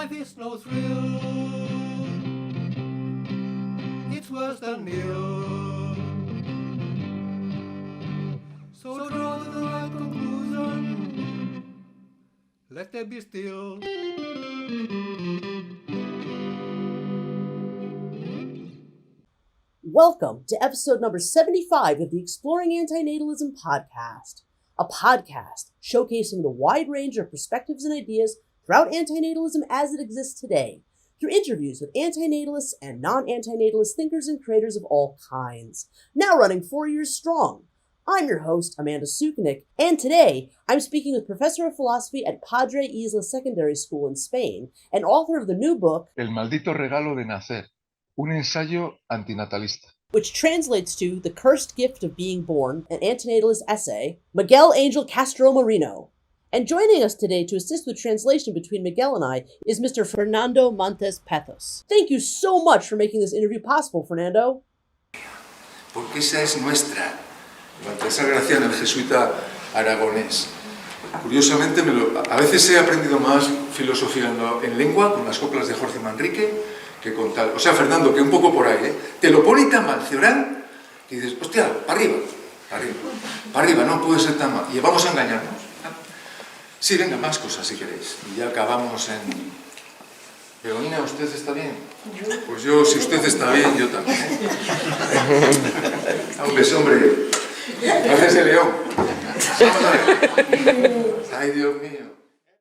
life is no thrill. It's worse than nil. So draw the right conclusion. Let them be still. Welcome to episode number 75 of the Exploring Antinatalism Podcast, a podcast showcasing the wide range of perspectives and ideas throughout antinatalism as it exists today, through interviews with antinatalists and non-antinatalist thinkers and creators of all kinds, now running 4 years strong. I'm your host, Amanda Sukenick, and today I'm speaking with Professor of Philosophy at Padre Isla Secondary School in Spain and author of the new book, El maldito regalo de nacer, un ensayo antinatalista, which translates to The Cursed Gift of Being Born, an antinatalist essay, Miguel Ángel Castro Merino. And joining us today to assist with translation between Miguel and I is Mr. Fernando Montes Pazos. Thank you so much for making this interview possible, Fernando. Porque esa es nuestra gracia en el jesuita aragonés. Curiosamente, a veces he aprendido más filosofía en lengua con las coplas de Jorge Manrique que con tal. O sea, Fernando, que un poco por ahí, te lo pone tan mal, Ceorán, que dices, hostia, para arriba, no puede ser tan mal. Y vamos a engañarnos. Sí, venga, más cosas si queréis. Y ya acabamos en... Begoña, ¿usted está bien? Pues yo, si usted está bien, yo también. Un beso, hombre. Hágase león. Ay, Dios mío.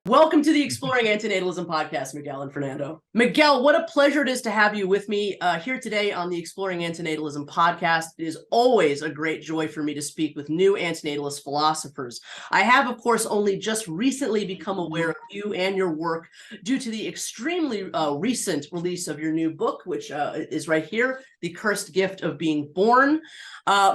Welcome to the Exploring Antinatalism Podcast, Miguel and Fernando. Miguel, what a pleasure it is to have you with me here today on the Exploring Antinatalism Podcast. It is always a great joy for me to speak with new antinatalist philosophers. I have, of course, only just recently become aware of you and your work due to the extremely recent release of your new book, which is right here, The Cursed Gift of Being Born.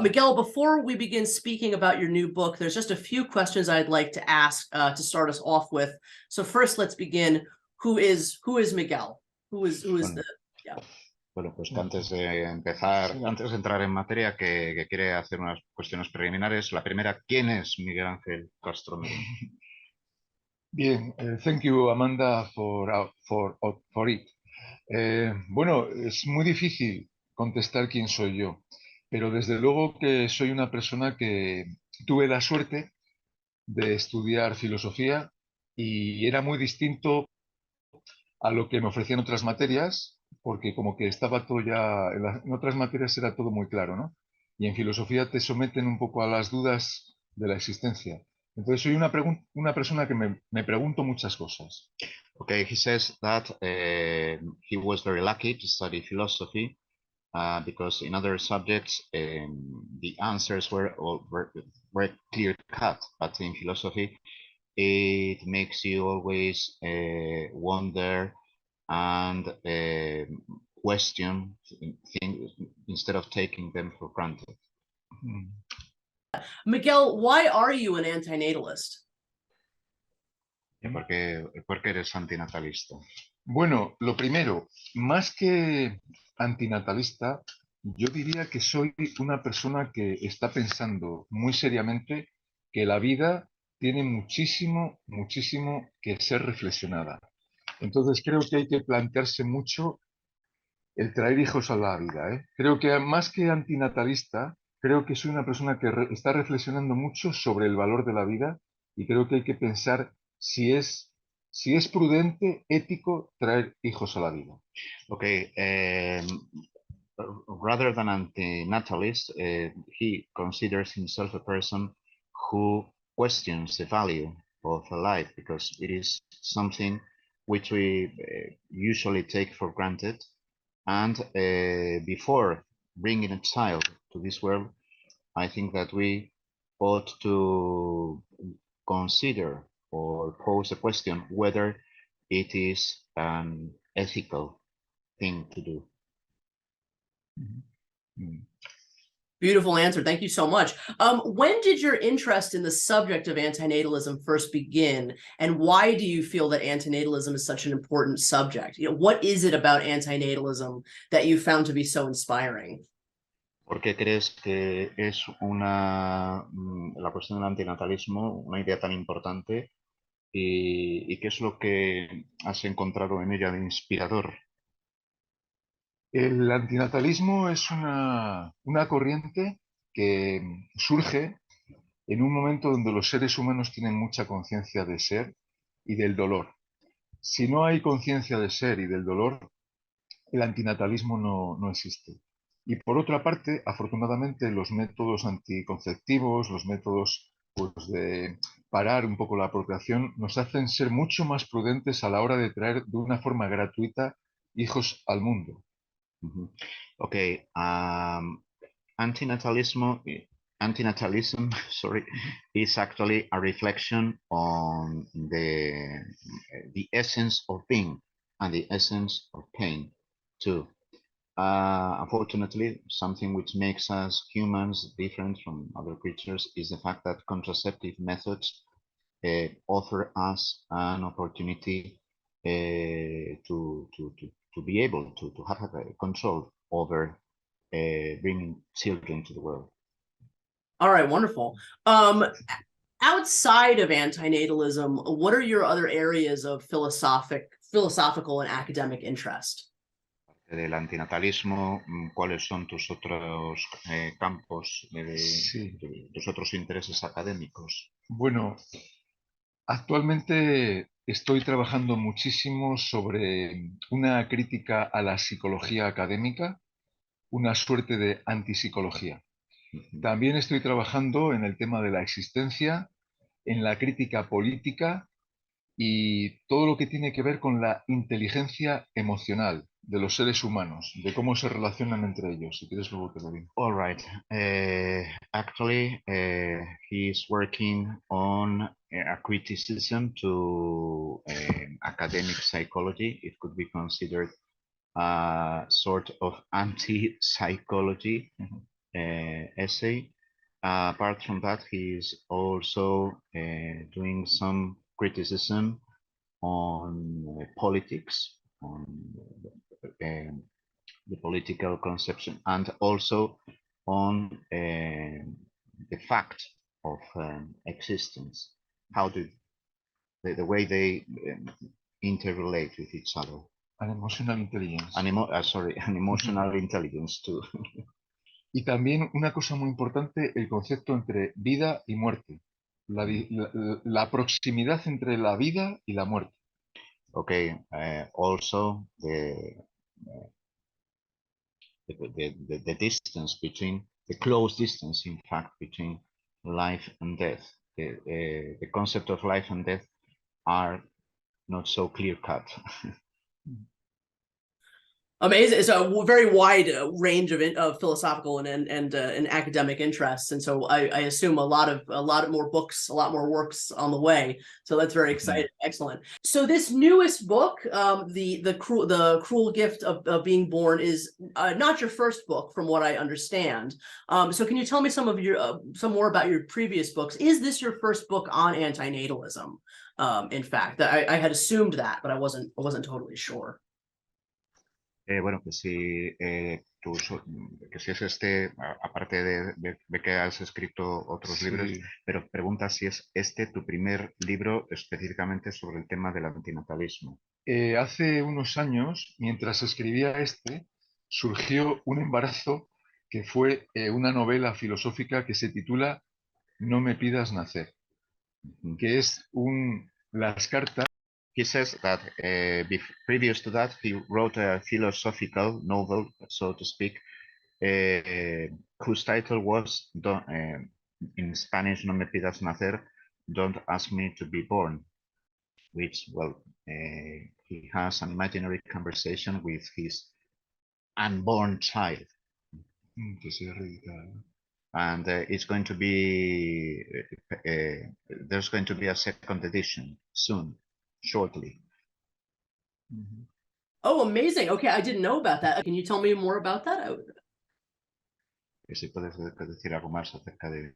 Miguel, before we begin speaking about your new book, there's just a few questions I'd like to ask to start us off with. So first, let's begin. Who is Miguel? Who is the? Yeah. Bueno, pues antes de entrar en materia, que quiere hacer unas cuestiones preliminares. La primera, ¿quién es Miguel Ángel Castro Merino? Bien, thank you, Amanda, for it. Bueno, es muy difícil contestar quién soy yo, pero desde luego que soy una persona que tuve la suerte de estudiar filosofía y era muy distinto a lo que me ofrecían otras materias, porque como que estaba todo ya, en otras materias era todo muy claro, ¿no? Y en filosofía te someten un poco a las dudas de la existencia. Entonces soy una persona que me pregunto muchas cosas. Okay, he says that he was very lucky to study philosophy because in other subjects the answers were clear cut, but in philosophy it makes you always wonder and question things instead of taking them for granted. Miguel, why are you an antinatalist? ¿Por qué eres antinatalista? Bueno, lo primero, más que antinatalista, yo diría que soy una persona que está pensando muy seriamente que la vida tiene muchísimo que ser reflexionada. Entonces creo que hay que plantearse mucho el traer hijos a la vida, Creo que más que antinatalista, creo que soy una persona que está reflexionando mucho sobre el valor de la vida y creo que hay que pensar si es prudente, ético, traer hijos a la vida. Okay, rather than anti-natalist, he considers himself a person who questions the value of a life because it is something which we usually take for granted. And before bringing a child to this world, I think that we ought to consider or pose a question whether it is an ethical thing to do. Beautiful answer. Thank you so much. When did your interest in the subject of antinatalism first begin, and why do you feel that antinatalism is such an important subject? What is it about antinatalism that you found to be so inspiring? ¿Por qué crees que es la cuestión del antinatalismo una idea tan importante ¿Y qué es lo que has encontrado en ella de inspirador? El antinatalismo es una corriente que surge en un momento donde los seres humanos tienen mucha conciencia de ser y del dolor. Si no hay conciencia de ser y del dolor, el antinatalismo no existe. Y por otra parte, afortunadamente, los métodos anticonceptivos, los métodos pues, de parar un poco la procreación, nos hacen ser mucho más prudentes a la hora de traer de una forma gratuita hijos al mundo. Okay, antinatalism, antinatalism, sorry, is actually a reflection on the essence of being and the essence of pain too. Unfortunately, something which makes us humans different from other creatures is the fact that contraceptive methods offer us an opportunity to be able to have control over bringing children to the world. All right, wonderful. Outside of antinatalism, what are your other areas of philosophical and academic interest? Del antinatalismo, ¿cuáles son tus otros campos, Sí. tus otros intereses académicos? Bueno, actualmente estoy trabajando muchísimo sobre una crítica a la psicología académica, una suerte de antipsicología. También estoy trabajando en el tema de la existencia, en la crítica política y todo lo que tiene que ver con la inteligencia emocional de los seres humanos, de cómo se relacionan entre ellos. Si quieres, luego te lo digo. All right. Actually, he is working on a criticism to academic psychology. It could be considered a sort of anti-psychology essay. Apart from that, he is also doing some criticism on politics, on the political conception, and also on the fact of existence, how do the way they interrelate with each other. An emotional intelligence. An emotional intelligence too. Y también una cosa muy importante, el concepto entre vida y muerte, la proximidad entre la vida y la muerte. Okay, also the distance between, the close distance, in fact, between life and death. The concept of life and death are not so clear cut. Amazing. So a very wide range of philosophical and academic interests, and so I assume a lot more books, a lot more works on the way. So that's very exciting. Excellent. So this newest book, the cruel gift of being born, is not your first book, from what I understand. So can you tell me some more about your previous books? Is this your first book on antinatalism? In fact, I had assumed that, but I wasn't totally sure. Bueno, que si, que si es este, aparte de que has escrito otros libros, pero pregunta si es este tu primer libro específicamente sobre el tema del antinatalismo. Hace unos años, mientras escribía surgió un embarazo que fue una novela filosófica que se titula No me pidas nacer, que es las cartas. He says that previous to that, he wrote a philosophical novel, so to speak, whose title was, in Spanish, No me pidas nacer, Don't ask me to be born, which, well, he has an imaginary conversation with his unborn child. And it's going to be, there's going to be a second edition soon. Shortly. Oh, amazing. Okay, I didn't know about that. Can you tell me more about that? Si puedes decir algo más acerca de...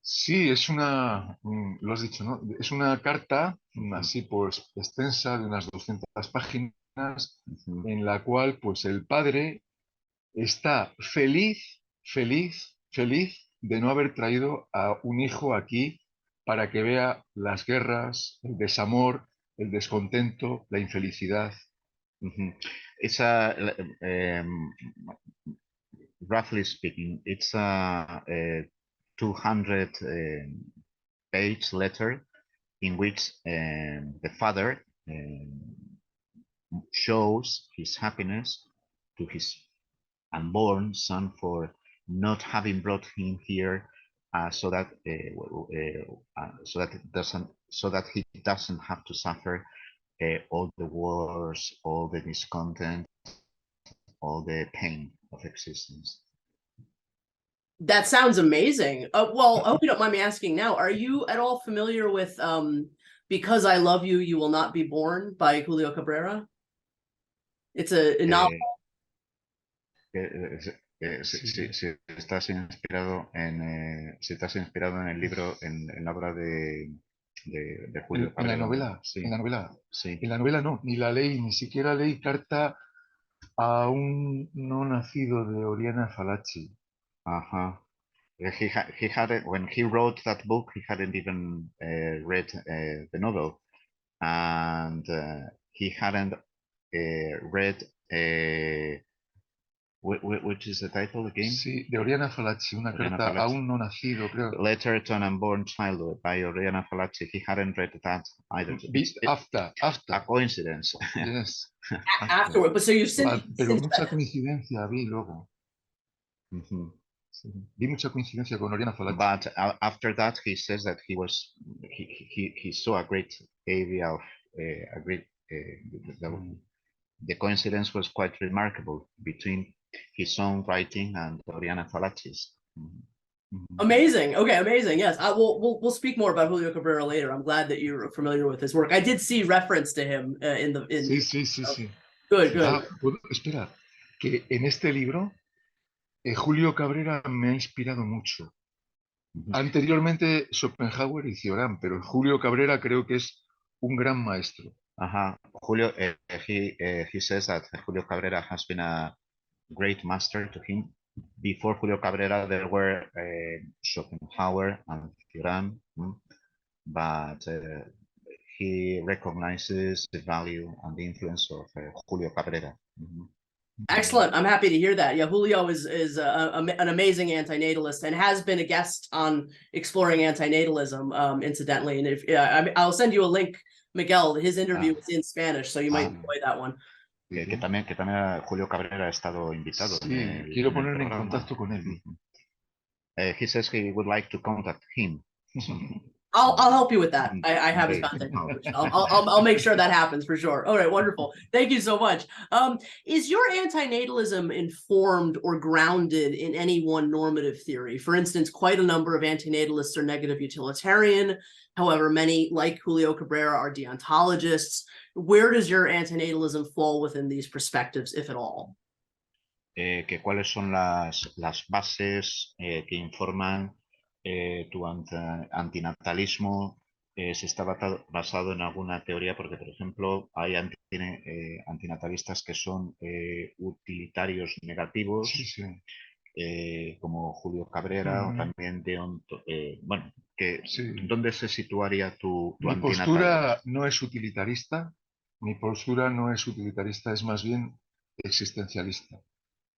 Sí, es lo has dicho, ¿no? Es una carta así pues extensa de unas 200 páginas en la cual pues el padre está feliz de no haber traído a un hijo aquí para que vea las guerras, el desamor, el descontento, la infelicidad. It's a, roughly speaking, it's a 200-page letter in which the father shows his happiness to his unborn son for not having brought him here, so that he doesn't have to suffer all the wars, all the discontent, all the pain of existence. That sounds amazing. Well, I hope you don't mind me asking now, are you at all familiar with Because I Love You, You Will Not Be Born by Julio Cabrera? It's a novel. Si estás inspirado en el libro, en la obra de Julio Cabrera. En la novela, sí. En la novela. Sí. En la novela no, ni la leí, ni siquiera leí Carta a un no nacido de Oriana Fallaci. Uh-huh. He had when he wrote that book, he hadn't even read the novel, and he hadn't read which is the title again? Sí, de Oriana Fallaci, una carta a un no nacido, creo. Letter to an Unborn Child by Oriana Fallaci. He hadn't read that either. After. A coincidence. Yes. Afterward, but so you've since. Pero mucha coincidencia vi luego. Mm-hmm. Sí, vi mucha coincidencia con Oriana Fallaci. But after that, he says that he saw a great area of the coincidence was quite remarkable between his own writing and Oriana Fallaci's. Amazing. Okay, amazing. Yes, we'll speak more about Julio Cabrera later. I'm glad that you're familiar with his work. I did see reference to him in. Sí. Good. Espera, que en este libro Julio Cabrera me ha inspirado mucho. Anteriormente Schopenhauer y Cioran, pero Julio Cabrera creo que es un gran maestro. Julio, he says that Julio Cabrera has been a great master to him. Before Julio Cabrera, there were Schopenhauer and Cioran, but he recognizes the value and the influence of Julio Cabrera. Excellent. I'm happy to hear that. Yeah, Julio is an amazing antinatalist and has been a guest on Exploring Antinatalism, incidentally. And I'll send you a link, Miguel. His interview is in Spanish, so you might enjoy that one. Que también Julio Cabrera ha estado invitado. Sí, quiero ponerme en contacto con él. He says he would like to contact him. I'll help you with that. I have his contact information. I'll make sure that happens for sure. All right, wonderful. Thank you so much. Is your antinatalism informed or grounded in any one normative theory? For instance, quite a number of antinatalists are negative utilitarian. However, many, like Julio Cabrera, are deontologists. Where does your antinatalism fall within these perspectives, if at all? Que cuáles son las bases que informan tu antinatalismo, si está basado en alguna teoría, porque por ejemplo hay antinatalistas que son utilitarios negativos, como Julio Cabrera, o también ¿dónde se situaría tu Mi postura no es utilitarista, es más bien existencialista.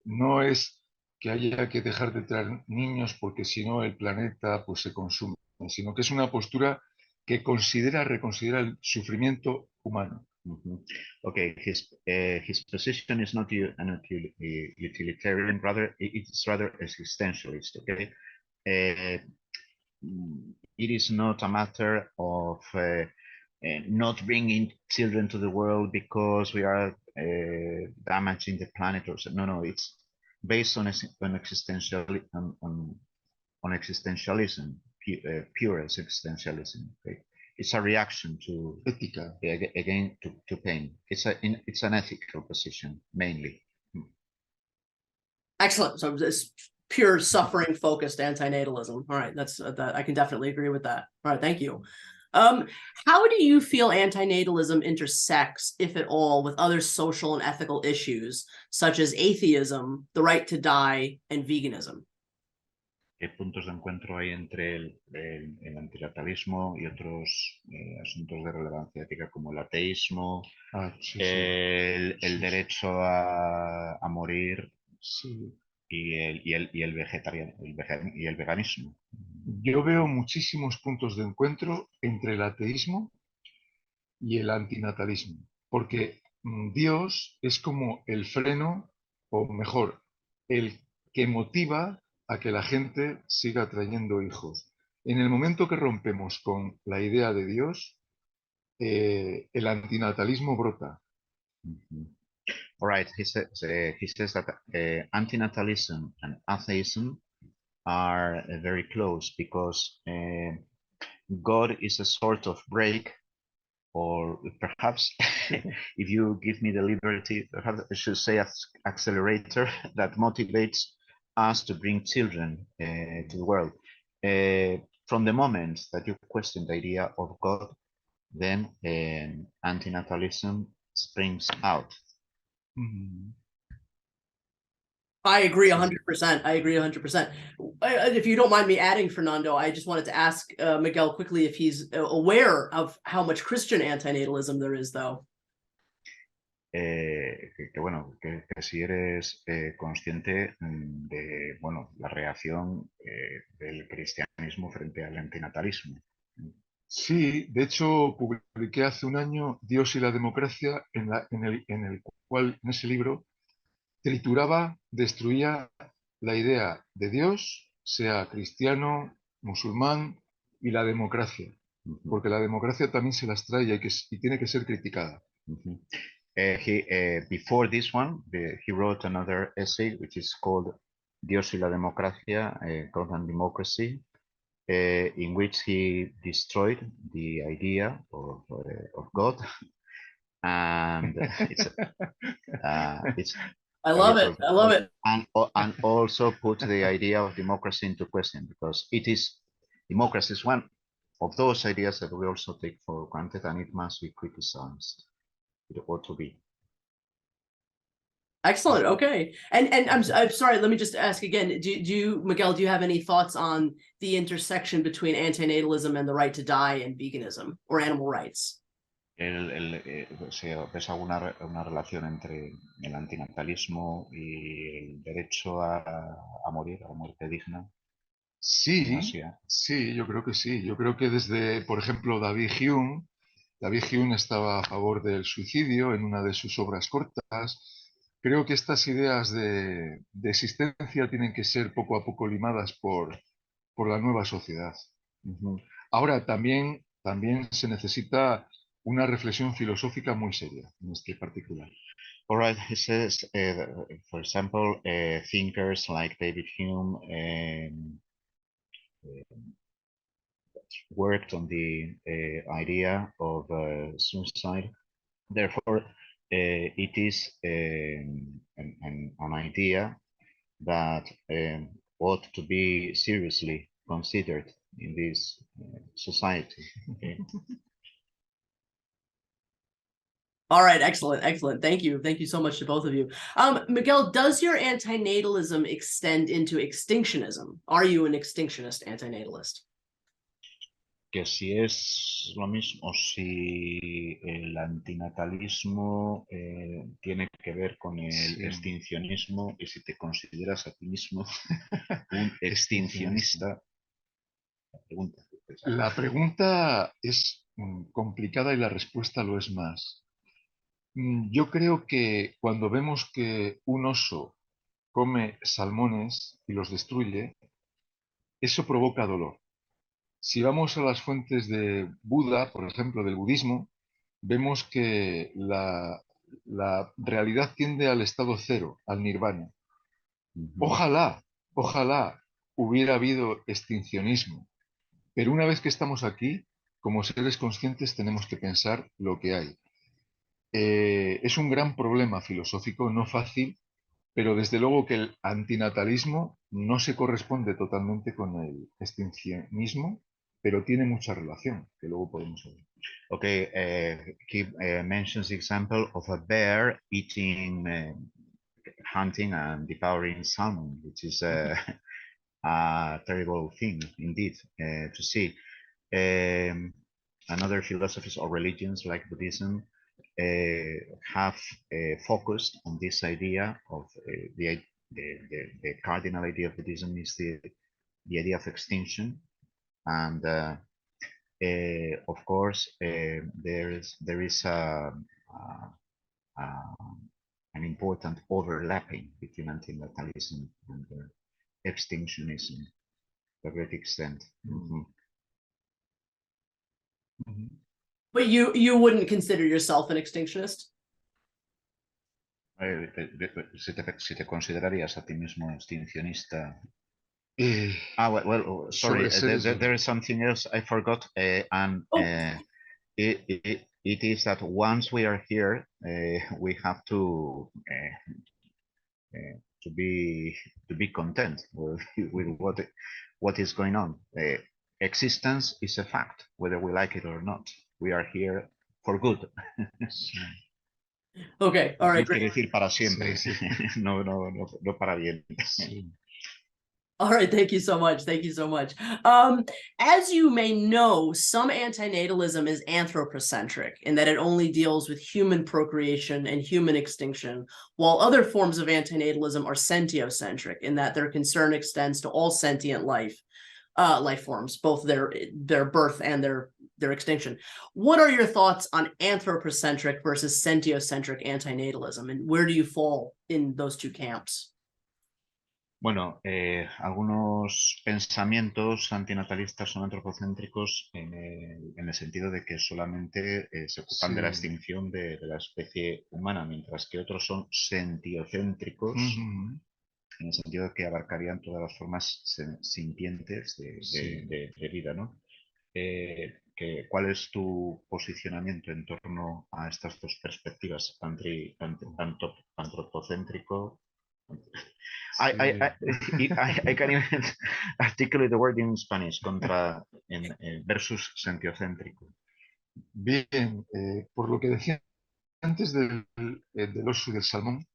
No es que haya que dejar de traer niños porque si no el planeta pues se consume, sino que es una postura que reconsidera el sufrimiento humano. Okay, his position is not an utilitarian, it's rather existentialist. Okay, it is not a matter of not bringing children to the world because we are damaging the planet or something. No, it's based on existentialism, pure existentialism. Okay? It's a reaction to ética, again to pain. It's an ethical position mainly. Excellent. So this pure suffering focused antinatalism. All right, that's that I can definitely agree with that. All right, thank you. How do you feel antinatalism intersects, if at all, with other social and ethical issues such as atheism, the right to die, and veganism? ¿Qué puntos de encuentro hay entre el antinatalismo y otros asuntos de relevancia ética como el ateísmo, Sí, el sí. derecho a morir Sí. y el veganismo? Yo veo muchísimos puntos de encuentro entre el ateísmo y el antinatalismo, porque Dios es como el freno, o mejor, el que motiva a que la gente siga trayendo hijos. En el momento que rompemos con la idea de Dios, el antinatalismo brota. Mhm. All right, he says that antinatalism and atheism are very close because God is a sort of brake, or perhaps if you give me the liberty, perhaps I should say accelerator that motivates us to bring children to the world. From the moment that you question the idea of God, then antinatalism springs out. Mm. I agree 100%. I agree 100%. If you don't mind me adding, Fernando, I just wanted to ask Miguel quickly if he's aware of how much Christian antinatalism there is, though. Bueno, que si eres consciente de, bueno, la reacción del cristianismo frente al antinatalismo. Sí, de hecho publiqué hace un año Dios y la democracia, en el cual, en ese libro, trituraba, destruía la idea de Dios, sea cristiano, musulmán, y la democracia, porque la democracia también se las trae y tiene que ser criticada. Before this one, he wrote another essay which is called Dios y la democracia, God and Democracy, in which he destroyed the idea of God, and it's I love it. I love it. and also put the idea of democracy into question, because democracy is one of those ideas that we also take for granted, and it must be criticized. It ought to be. Excellent. Okay. And I'm sorry, let me just ask again. Do you, Miguel, do you have any thoughts on the intersection between antinatalism and the right to die and veganism or animal rights? ¿Ves una relación entre el antinatalismo y el derecho a morir, a la muerte digna? Sí, sí, yo creo que sí. Yo creo que desde, por ejemplo, David Hume estaba a favor del suicidio en una de sus obras cortas. Creo que estas ideas de existencia tienen que ser poco a poco limadas por la nueva sociedad. Ahora, también se necesita una reflexión filosófica muy seria en este particular. All right, he says, for example, thinkers like David Hume worked on the idea of suicide. Therefore, it is an idea that ought to be seriously considered in this society. Okay? All right, excellent. Thank you so much to both of you. Miguel, does your antinatalism extend into extinctionism? Are you an extinctionist antinatalist? Que si es lo mismo, si el antinatalismo tiene que ver con el extincionismo, y si te consideras a ti mismo un extincionista. La pregunta es complicada y la respuesta lo es más. Yo creo que cuando vemos que un oso come salmones y los destruye, eso provoca dolor. Si vamos a las fuentes de Buda, por ejemplo, del budismo, vemos que la realidad tiende al estado cero, al nirvana. Ojalá hubiera habido extincionismo, pero una vez que estamos aquí, como seres conscientes tenemos que pensar lo que hay. Es un gran problema filosófico, no fácil, pero desde luego que el antinatalismo no se corresponde totalmente con el extincionismo, pero tiene mucha relación, que luego podemos ver. Okay, he mentions the example of a bear eating, hunting and devouring salmon, which is a terrible thing indeed to see. Another philosophies or religions like Buddhism have focused on this idea of the cardinal idea of Buddhism is the idea of extinction, and of course there is an important overlapping between antinatalism and extinctionism to a great extent. But you wouldn't consider yourself an extinctionist? Si te considerarías a ti mismo extincionista. Eh, Well, sorry, there is something else I forgot, and it is that once we are here, we have to be content with what is going on. Existence is a fact, whether we like it or not. We are here for good. Okay, all right, great. Quiere decir para siempre. Sí. No para bien. Sí. All right, thank you so much. Thank you so much. As you may know, some antinatalism is anthropocentric in that it only deals with human procreation and human extinction, while other forms of antinatalism are sentiocentric in that their concern extends to all sentient life forms, both their birth and their extinction. What are your thoughts on anthropocentric versus sentiocentric antinatalism, and where do you fall in those two camps? Bueno, algunos pensamientos antinatalistas son antropocéntricos en el sentido de que solamente se ocupan de la extinción de la especie humana, mientras que otros son sentiocéntricos, en el sentido de que abarcarían todas las formas sintientes de vida, ¿no? ¿Cuál es tu posicionamiento en torno a estas dos perspectivas, antropocéntrico? I can even articulate the word in Spanish, versus sentiocéntrico. Bien, por lo que decía antes del oso y del salmón,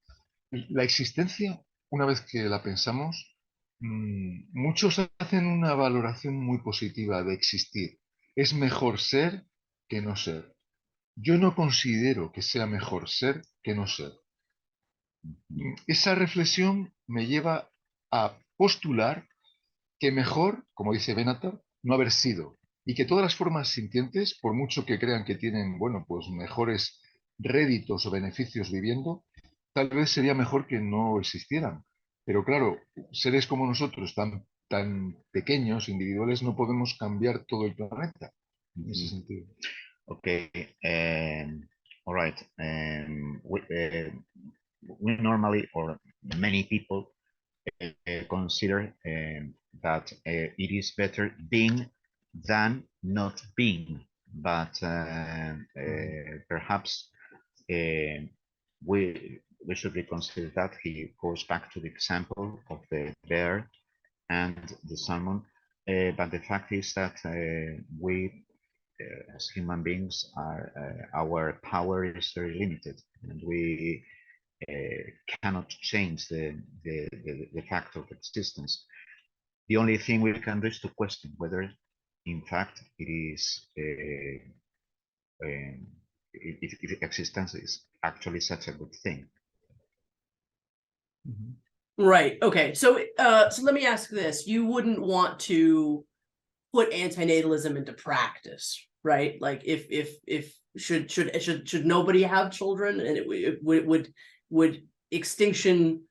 la existencia, una vez que la pensamos, muchos hacen una valoración muy positiva de existir. Es mejor ser que no ser. Yo no considero que sea mejor ser que no ser. Esa reflexión me lleva a postular que mejor, como dice Benatar, no haber sido, y que todas las formas sintientes, por mucho que crean que tienen, bueno, pues mejores réditos o beneficios viviendo, tal vez sería mejor que no existieran. Pero claro, seres como nosotros, tan pequeños, individuales, no podemos cambiar todo el planeta en ese sentido. Okay, all right. We normally, or many people, consider that it is better being than not being, but perhaps we should reconsider that. He goes back to the example of the bear and the salmon, but the fact is that we as human beings our power is very limited, and we cannot change the fact of existence. The only thing we can do is to question whether, in fact, it is if existence is actually such a good thing. Right. Okay. So let me ask this: you wouldn't want to put antinatalism into practice, right? Like, if should nobody have children, and would extinction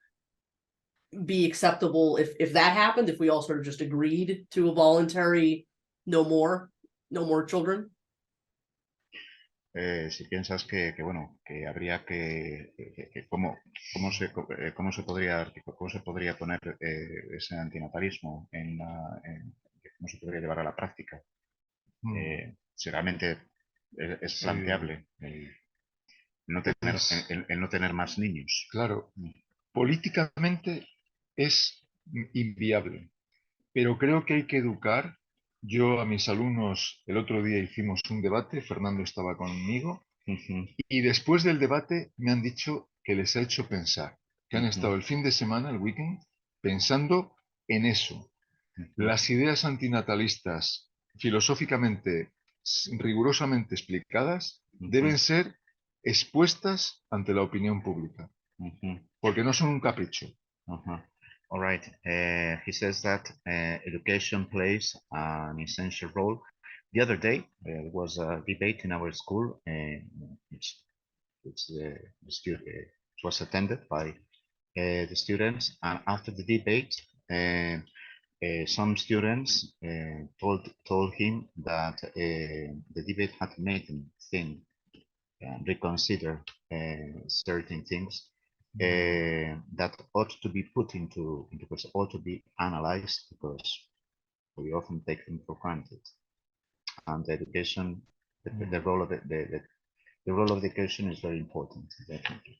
be acceptable if that happened, if we all sort of just agreed to a voluntary no more children? Si piensas que habría cómo se podría poner ese antinatalismo cómo se podría llevar a la práctica, si realmente es planteable el no tener más niños. Claro, políticamente es inviable, pero creo que hay que educar. Yo a mis alumnos el otro día hicimos un debate, Fernando estaba conmigo, y después del debate me han dicho que les ha hecho pensar, que han estado el fin de semana, el weekend, pensando en eso, Las ideas antinatalistas, filosóficamente, rigurosamente explicadas, deben ser expuestas ante la opinión pública, porque no son un capricho. All right. He says that education plays an essential role. The other day, there was a debate in our school, which was attended by the students, and after the debate, some students told him that the debate had made him think and reconsider certain things that ought to be put into question, ought to be analyzed, because we often take them for granted. And the education, the role of the role of education is very important, definitely.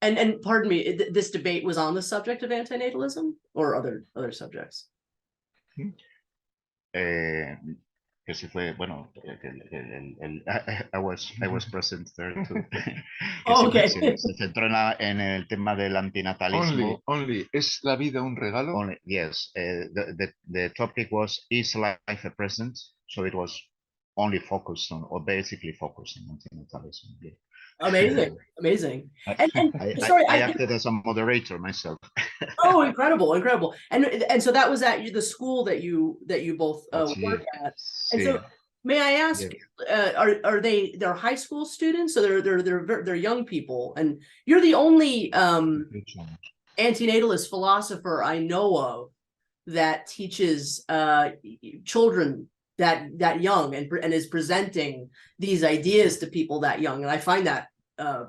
And pardon me, this debate was on the subject of antinatalism or other subjects? Que si fue, bueno, I was present there too. Oh, okay. Se centró en el tema del antinatalismo. Only, ¿es la vida un regalo? Only, yes. The topic was, is life a present? So it was only focused on, or basically focused on antinatalism. Yeah. Amazing. I acted as a moderator myself. Oh, incredible. And so that was at the school that you both work at. And so, may I ask, they're high school students? So they're young people, and you're the only antinatalist philosopher I know of that teaches children that young and is presenting these ideas to people that young, and I find that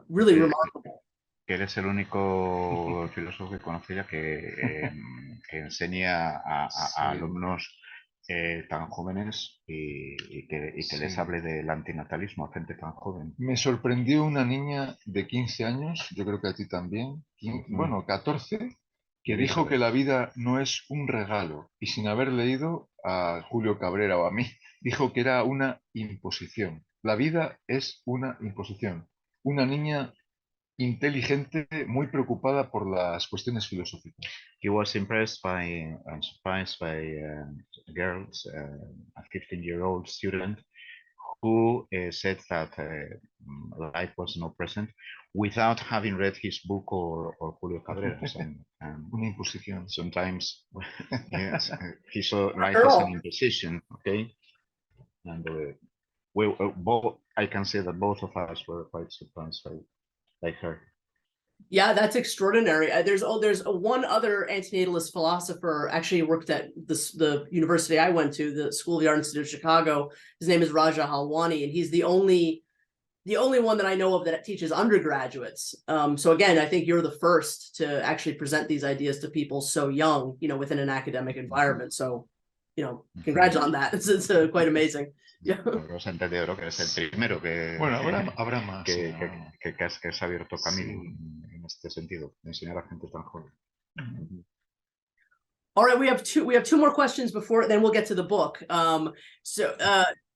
really remarkable. Que eres el único filósofo que conocía que enseña a alumnos tan jóvenes y que les hable del antinatalismo a gente tan joven. Me sorprendió una niña de 15 años, yo creo que a ti también, bueno, 14, que dijo que la vida no es un regalo, y sin haber leído a Julio Cabrera o a mí, dijo que era una imposición. La vida es una imposición. Una niña inteligente, muy preocupada por las cuestiones filosóficas. He was impressed by and surprised by girls, a 15-year-old student who said that life was no present without having read his book or Julio Cabrera's. Una imposición. Sometimes yes, he saw life as an imposition, okay? And both, I can say that both of us were quite surprised by her. Yeah, that's extraordinary. There's one other antinatalist philosopher actually worked at the university I went to, the School of the Art Institute of Chicago. His name is Raja Halwani, and he's the only one that I know of that teaches undergraduates. So again, I think you're the first to actually present these ideas to people so young, within an academic environment. So, congrats on that. It's quite amazing. Yeah. Rosente de Oro, que es el primero que, bueno, habrá más, que has abierto camino en este sentido, de enseñar a gente tan joven. All right, we have two more questions before then we'll get to the book.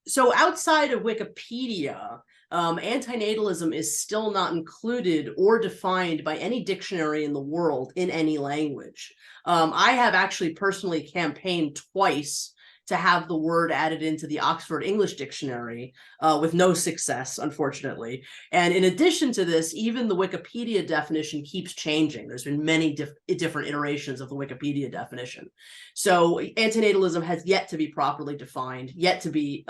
So outside of Wikipedia, antinatalism is still not included or defined by any dictionary in the world in any language. I have actually personally campaigned twice to have the word added into the Oxford English Dictionary with no success, unfortunately. And in addition to this, even the Wikipedia definition keeps changing. There's been many different iterations of the Wikipedia definition. So antinatalism has yet to be properly defined, yet to be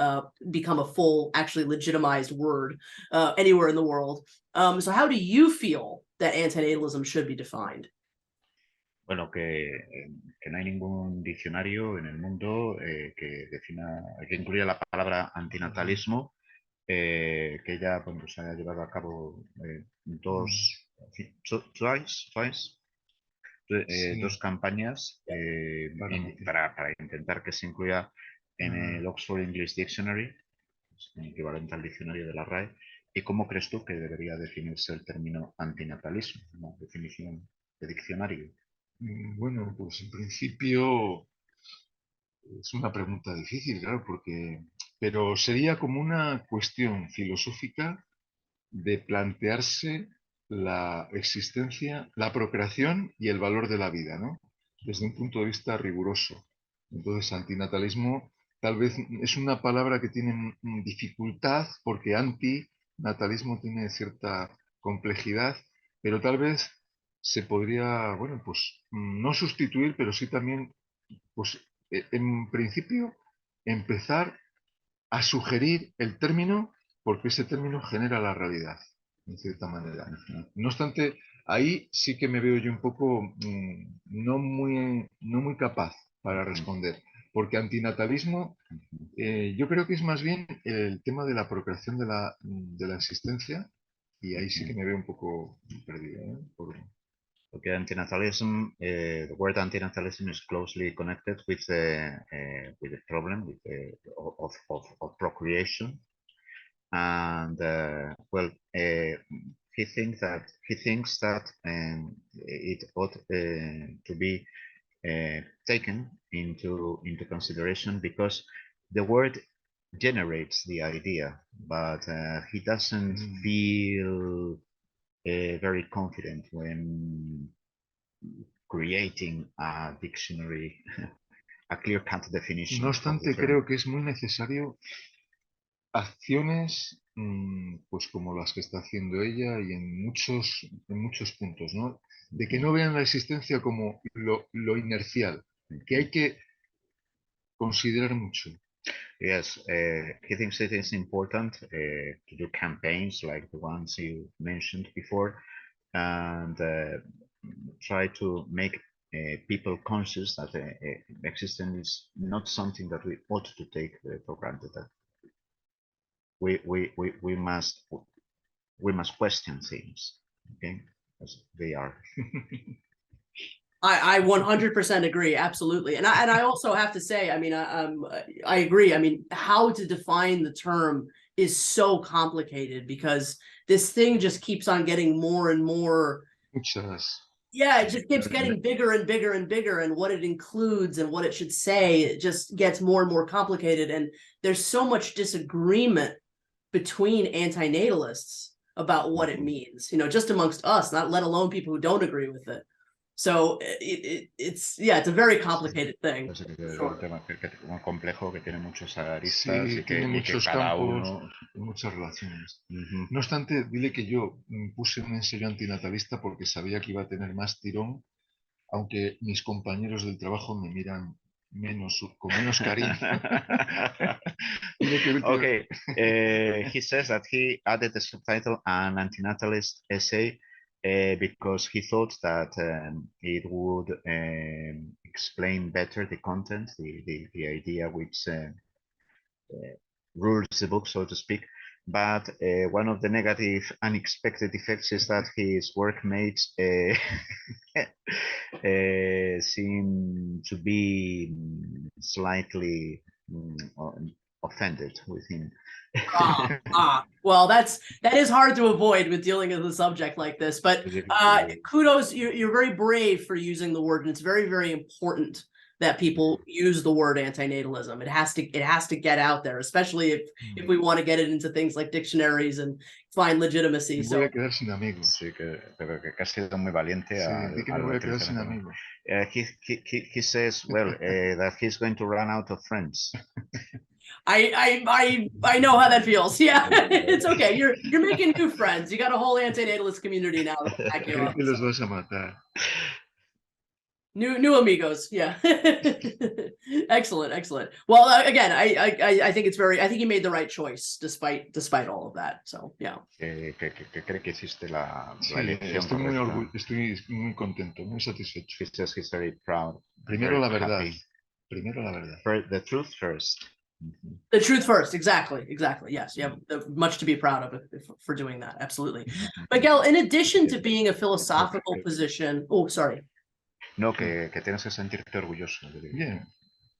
become a full, actually legitimized word anywhere in the world. So how do you feel that antinatalism should be defined? Bueno, que no hay ningún diccionario en el mundo que incluya la palabra antinatalismo, que ya se haya llevado a cabo dos campañas para intentar que se incluya en el Oxford English Dictionary, equivalente al diccionario de la RAE. ¿Y cómo crees tú que debería definirse el término antinatalismo, una definición de diccionario? Bueno, pues en principio es una pregunta difícil, claro, pero sería como una cuestión filosófica de plantearse la existencia, la procreación y el valor de la vida, ¿no? desde un punto de vista riguroso. Entonces, antinatalismo tal vez es una palabra que tiene dificultad porque antinatalismo tiene cierta complejidad, pero tal vez se podría, bueno, pues no sustituir, pero sí también, pues en principio, empezar a sugerir el término porque ese término genera la realidad, en cierta manera. No obstante, ahí sí que me veo yo un poco no muy capaz para responder, porque antinatalismo yo creo que es más bien el tema de la procreación de la existencia, y ahí sí que me veo un poco perdido. Okay, antinatalism, the word antinatalism is closely connected with the problem of procreation, and well, he thinks that it ought to be taken into consideration because the word generates the idea, but he doesn't feel very confident when creating a dictionary, a clear-cut definition. No obstante, creo que es muy necesario acciones pues como las que está haciendo ella y en muchos puntos, ¿no? De que no vean la existencia como lo inercial, que hay que considerar mucho. Yes, he thinks it is important to do campaigns like the ones you mentioned before, and try to make people conscious that existence is not something that we ought to take for granted. That we must question things, okay, as they are. I 100% agree, absolutely, and I also have to say, I mean, I agree. I mean, how to define the term is so complicated because this thing just keeps on getting more and more. Yeah, it just keeps getting bigger and bigger and bigger, and what it includes and what it should say, it just gets more and more complicated, and there's so much disagreement between antinatalists about what it means, you know, just amongst us, not let alone people who don't agree with it. So it's a very complicated thing. Es un tema un complejo que tiene muchas aristas Sí, y que, tiene muchos cada campos uno... y muchas relaciones. No obstante, dile que yo puse un ensayo antinatalista porque sabía que iba a tener más tirón, aunque mis compañeros del trabajo me miran con menos cariño. Okay, he says that he added the subtitle "An Antinatalist Essay" because he thought that it would explain better the content, the idea which rules the book, so to speak. But one of the negative, unexpected effects is that his workmates seem to be slightly offended with him. Well, that is hard to avoid with dealing with a subject like this, but kudos, you're very brave for using the word, and it's very, very important that people use the word antinatalism. It has to get out there, especially if we want to get it into things like dictionaries and find legitimacy. Voy a quedar sin amigos. Sí, pero que ha sido muy valiente. Sí, que me voy a quedar sin amigos. He says, well, that he's going to run out of friends. I know how that feels. Yeah, it's okay. You're making new friends. You got a whole antinatalist community now. Creo que los vas a matar. New amigos. Yeah. Excellent. Well, again, I think I think you made the right choice despite all of that. So yeah. Que cree que hiciste la elección estoy muy contento, muy satisfecho. He's very proud. Primero la verdad. Happy. Primero la verdad. The truth first. The truth first, exactly. Yes, you have much to be proud of for doing that. Absolutely. Miguel, in addition to being a philosophical position, No, que tienes que sentirte orgulloso. Bien,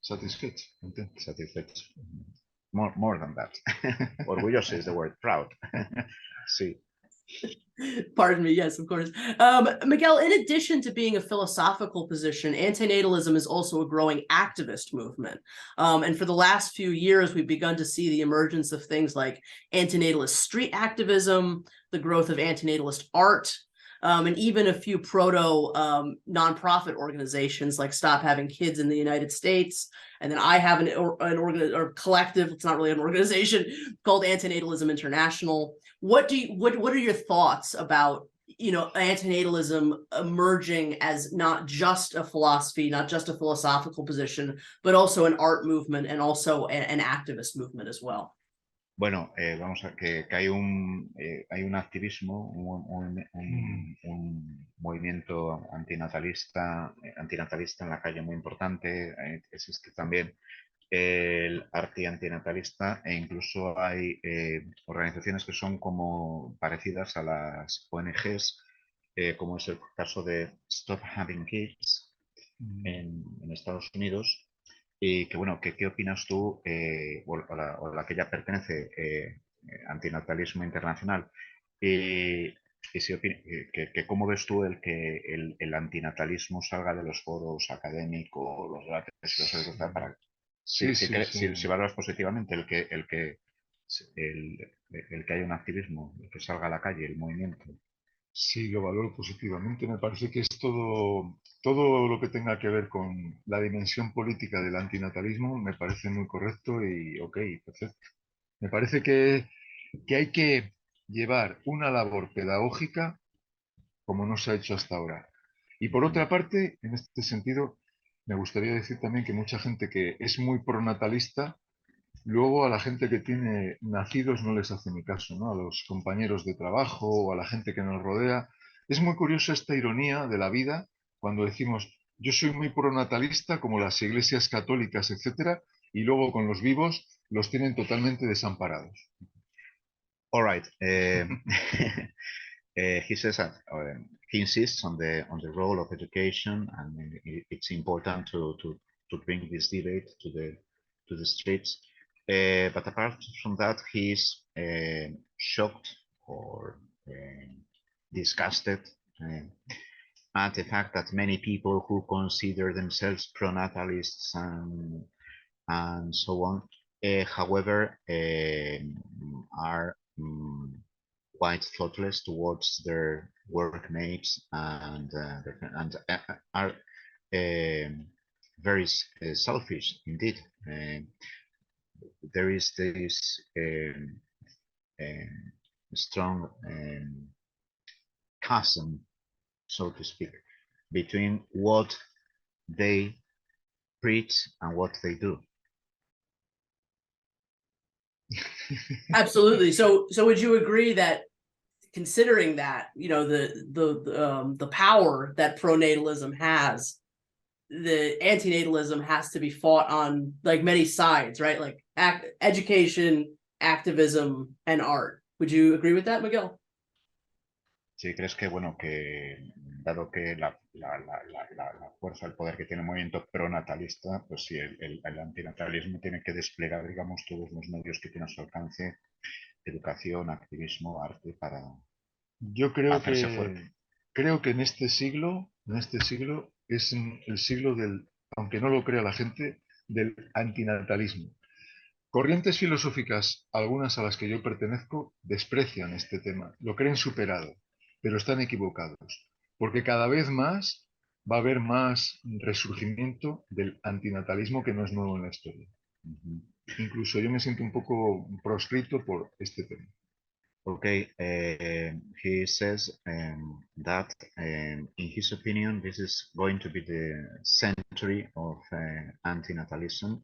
satisfecho. Satisfecho. More than that. Orgulloso is the word. Proud. Sí. Pardon me. Yes, of course. Miguel, in addition to being a philosophical position, antinatalism is also a growing activist movement. And for the last few years, we've begun to see the emergence of things like antinatalist street activism, the growth of antinatalist art, and even a few proto nonprofit organizations like Stop Having Kids in the United States. And then I have an collective, it's not really an organization, called Antinatalism International. What are your thoughts about, you know, antinatalism emerging as not just a philosophy, not just a philosophical position, but also an art movement and also an activist movement as well? Bueno, vamos a que hay un activismo, un movimiento antinatalista en la calle muy importante. Existe también el antinatalista e incluso hay organizaciones que son como parecidas a las ONGs, como es el caso de Stop Having Kids en Estados Unidos. Y que bueno, ¿qué opinas tú, o la que ya pertenece, Antinatalismo Internacional? Y si que cómo ves tú que el antinatalismo salga de los foros académicos, los debates filosóficos, para si valoras positivamente el que haya un activismo, el que salga a la calle, el movimiento? Sí, lo valoro positivamente. Me parece que es todo lo que tenga que ver con la dimensión política del antinatalismo, me parece muy correcto y ok, perfecto. Me parece que hay que llevar una labor pedagógica como no se ha hecho hasta ahora. Y por otra parte, en este sentido, me gustaría decir también que mucha gente que es muy pronatalista, luego a la gente que tiene nacidos no les hace ni caso, ¿no? A los compañeros de trabajo o a la gente que nos rodea. Es muy curiosa esta ironía de la vida cuando decimos yo soy muy pronatalista, como las iglesias católicas, etcétera, y luego con los vivos los tienen totalmente desamparados. All right. He says that he insists on the role of education, and it's important to bring this debate to the streets. But apart from that, he's shocked or disgusted at the fact that many people who consider themselves pronatalists and so on, however, are quite thoughtless towards their workmates and are very selfish indeed. There is this strong chasm, so to speak, between what they preach and what they do. Absolutely. So would you agree that, considering that, you know, the power that pronatalism has, the antinatalism has to be fought on like many sides, right? Like education, activism, and art. Would you agree with that, Miguel? Sí, ¿crees que, bueno, que dado que la fuerza, el poder que tiene el movimiento pronatalista, pues sí, el antinatalismo tiene que desplegar, digamos, todos los medios que tiene a su alcance, educación, activismo, arte, para Yo creo hacerse fuerte? Creo que en este siglo es el siglo del, aunque no lo crea la gente, del antinatalismo. Corrientes filosóficas, algunas a las que yo pertenezco, desprecian este tema, lo creen superado, pero están equivocados, porque cada vez más va a haber más resurgimiento del antinatalismo que no es nuevo en la historia. Incluso yo me siento un poco proscrito por este tema. Okay, he says that in his opinion, this is going to be the century of antinatalism,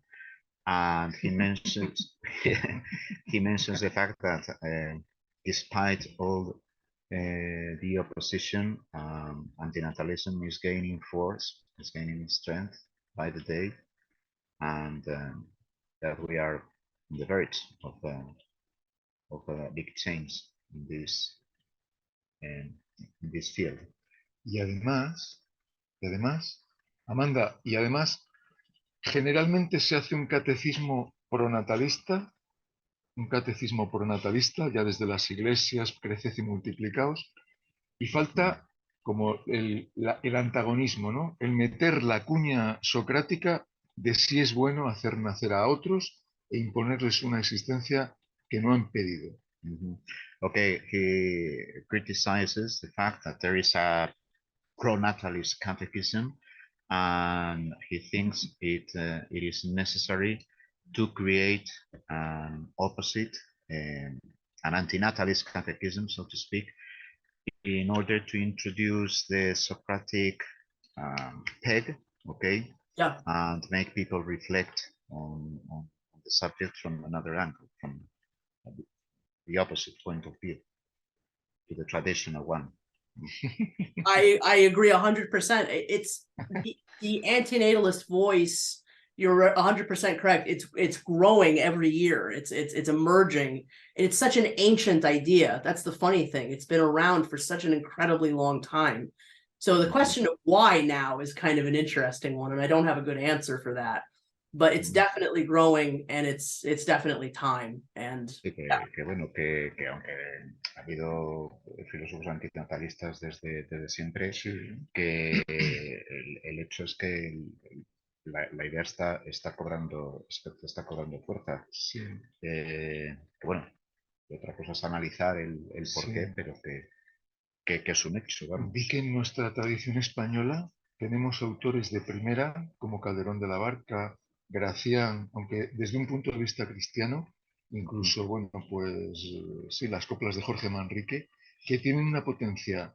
and he mentions he mentions the fact that despite all the opposition, antinatalism is gaining force, is gaining strength by the day, and that we are on the verge of a big change in this field. Y además, Amanda, generalmente se hace un catecismo pronatalista, ya desde las iglesias, creced y multiplicaos, y falta como el antagonismo, ¿no? El meter la cuña socrática de si es bueno hacer nacer a otros e imponerles una existencia que no han pedido. Okay, he criticizes the fact that there is a pro-natalist catechism, and he thinks it is necessary to create an opposite, an anti-natalist catechism, so to speak, in order to introduce the Socratic peg, okay, Yeah. and make people reflect on the subject from another angle, from the opposite point of view to the traditional one. I agree 100%. It's the antinatalist voice. You're 100% correct. It's growing every year. It's emerging. It's such an ancient idea. That's the funny thing. It's been around for such an incredibly long time. So the question of why now is kind of an interesting one, and I don't have a good answer for that. But it's definitely growing, and it's definitely time. And Bueno, que aunque ha habido filósofos antinatalistas desde siempre, que el hecho es que la idea está cobrando fuerza. Sí. Que bueno, otra cosa es analizar el porqué, pero que es un hecho. Vamos. Vi que en nuestra tradición española tenemos autores de primera, como Calderón de la Barca, Gracián, aunque desde un punto de vista cristiano, incluso, bueno, pues sí, las coplas de Jorge Manrique, que tienen una potencia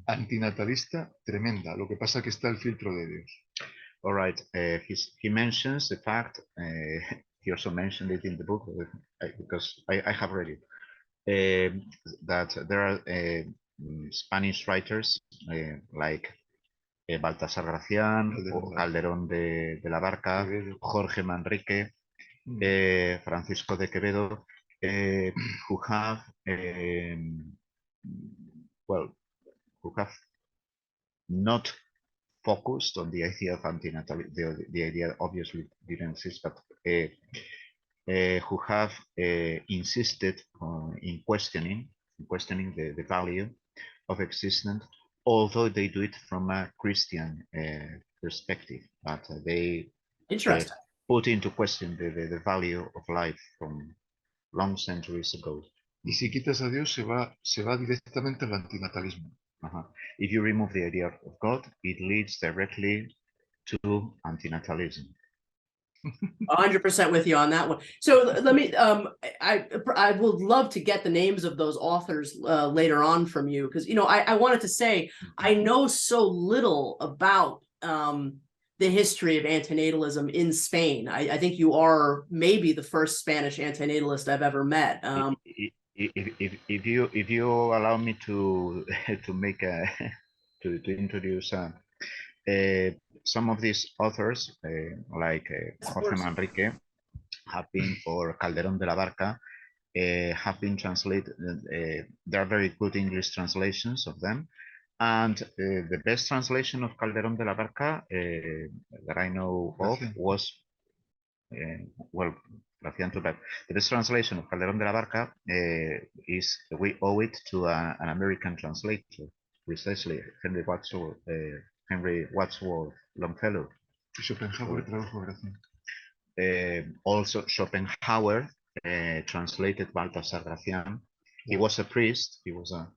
antinatalista tremenda. Lo que pasa que está el filtro de Dios. All right. He mentions the fact, he also mentioned it in the book, because I have read it, that there are Spanish writers like Baltasar Gracián, Calderón de la Barca, Jorge Manrique, Francisco de Quevedo, who have not focused on the idea of antinatalism. The idea obviously didn't exist, but who have insisted in questioning the value of existence, although they do it from a Christian perspective, but they put into question the value of life from long centuries ago. Y si quitas a Dios, se va directamente al antinatalismo. If you remove the idea of God, it leads directly to antinatalism. 100% with you on that one. So let me, I would love to get the names of those authors later on from you, because, you know, I wanted to say, I know so little about the history of antinatalism in Spain. I think you are maybe the first Spanish antinatalist I've ever met. If you allow me to make to introduce some of these authors, like Jorge Manrique, have been, or Calderón de la Barca, have been translated. There are very good English translations of them, and the best translation of Calderón de la Barca that I know of was, well, Gracián too bad. The best translation of Calderón de la Barca is, we owe it to an American translator, precisely Henry Wadsworth Longfellow. Schopenhauer tradujo Gracián. Also Schopenhauer translated Baltasar Gracián. He was a priest. He was a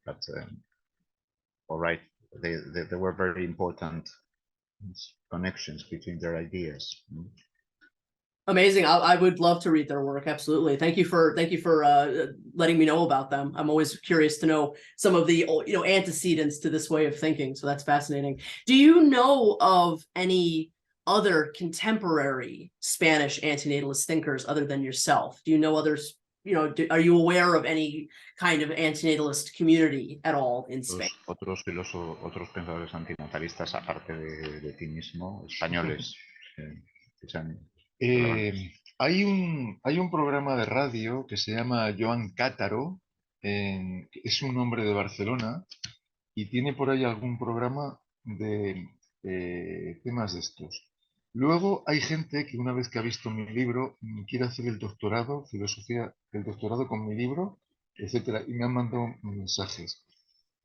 but all right, there were very important connections between their ideas. Amazing. I would love to read their work. Absolutely. Thank you for letting me know about them. I'm always curious to know some of the, you know, antecedents to this way of thinking. So that's fascinating. Do you know of any other contemporary Spanish antinatalist thinkers other than yourself? Do you know others? You know, are you aware of any kind of antinatalist community at all in Spain? Otros pensadores antinatalistas aparte de ti mismo, españoles. Hay un programa de radio que se llama Joan Cátaro, es un hombre de Barcelona y tiene por ahí algún programa de temas de estos. Luego hay gente que una vez que ha visto mi libro quiere hacer el doctorado, filosofía, el doctorado con mi libro, etcétera, y me han mandado mensajes.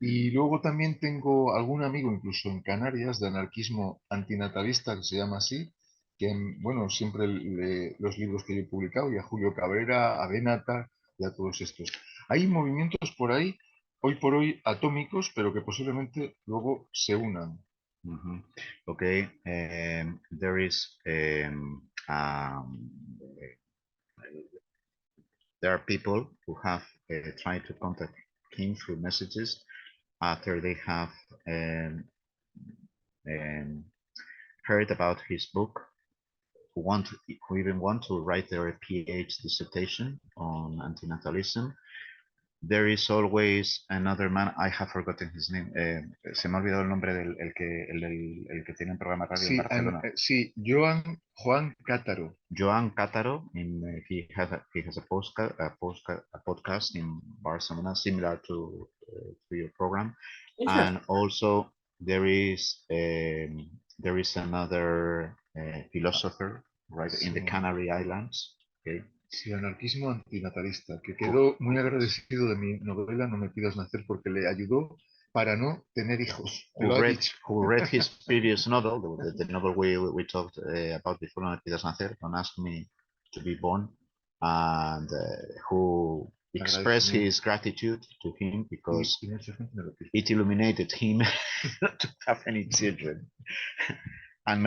Y luego también tengo algún amigo, incluso en Canarias, de anarquismo antinatalista, que se llama así, que, bueno, siempre los libros que yo he publicado, y a Julio Cabrera, a Benata y a todos estos. Hay movimientos por ahí, hoy por hoy atómicos, pero que posiblemente luego se unan. Okay, there is there are people who have tried to contact him through messages after they have heard about his book, who even want to write their PhD dissertation on antinatalism. There is always another man, I have forgotten his name, se me ha olvidado el nombre del el que tiene un programa de radio en Barcelona. Sí, Juan Cátaro. Joan Cátaro, he has a podcast in Barcelona similar to your program, and also there is another philosopher right in the Canary Islands. Okay. Sí, anarquismo antinatalista, que quedó muy agradecido de mi novela No me pidas nacer porque le ayudó para no tener hijos. Who read his previous novel, the novel we talked about before, No me pidas nacer, Don't Ask Me to Be Born, and who expressed his gratitude to him because it illuminated him not to have any children. And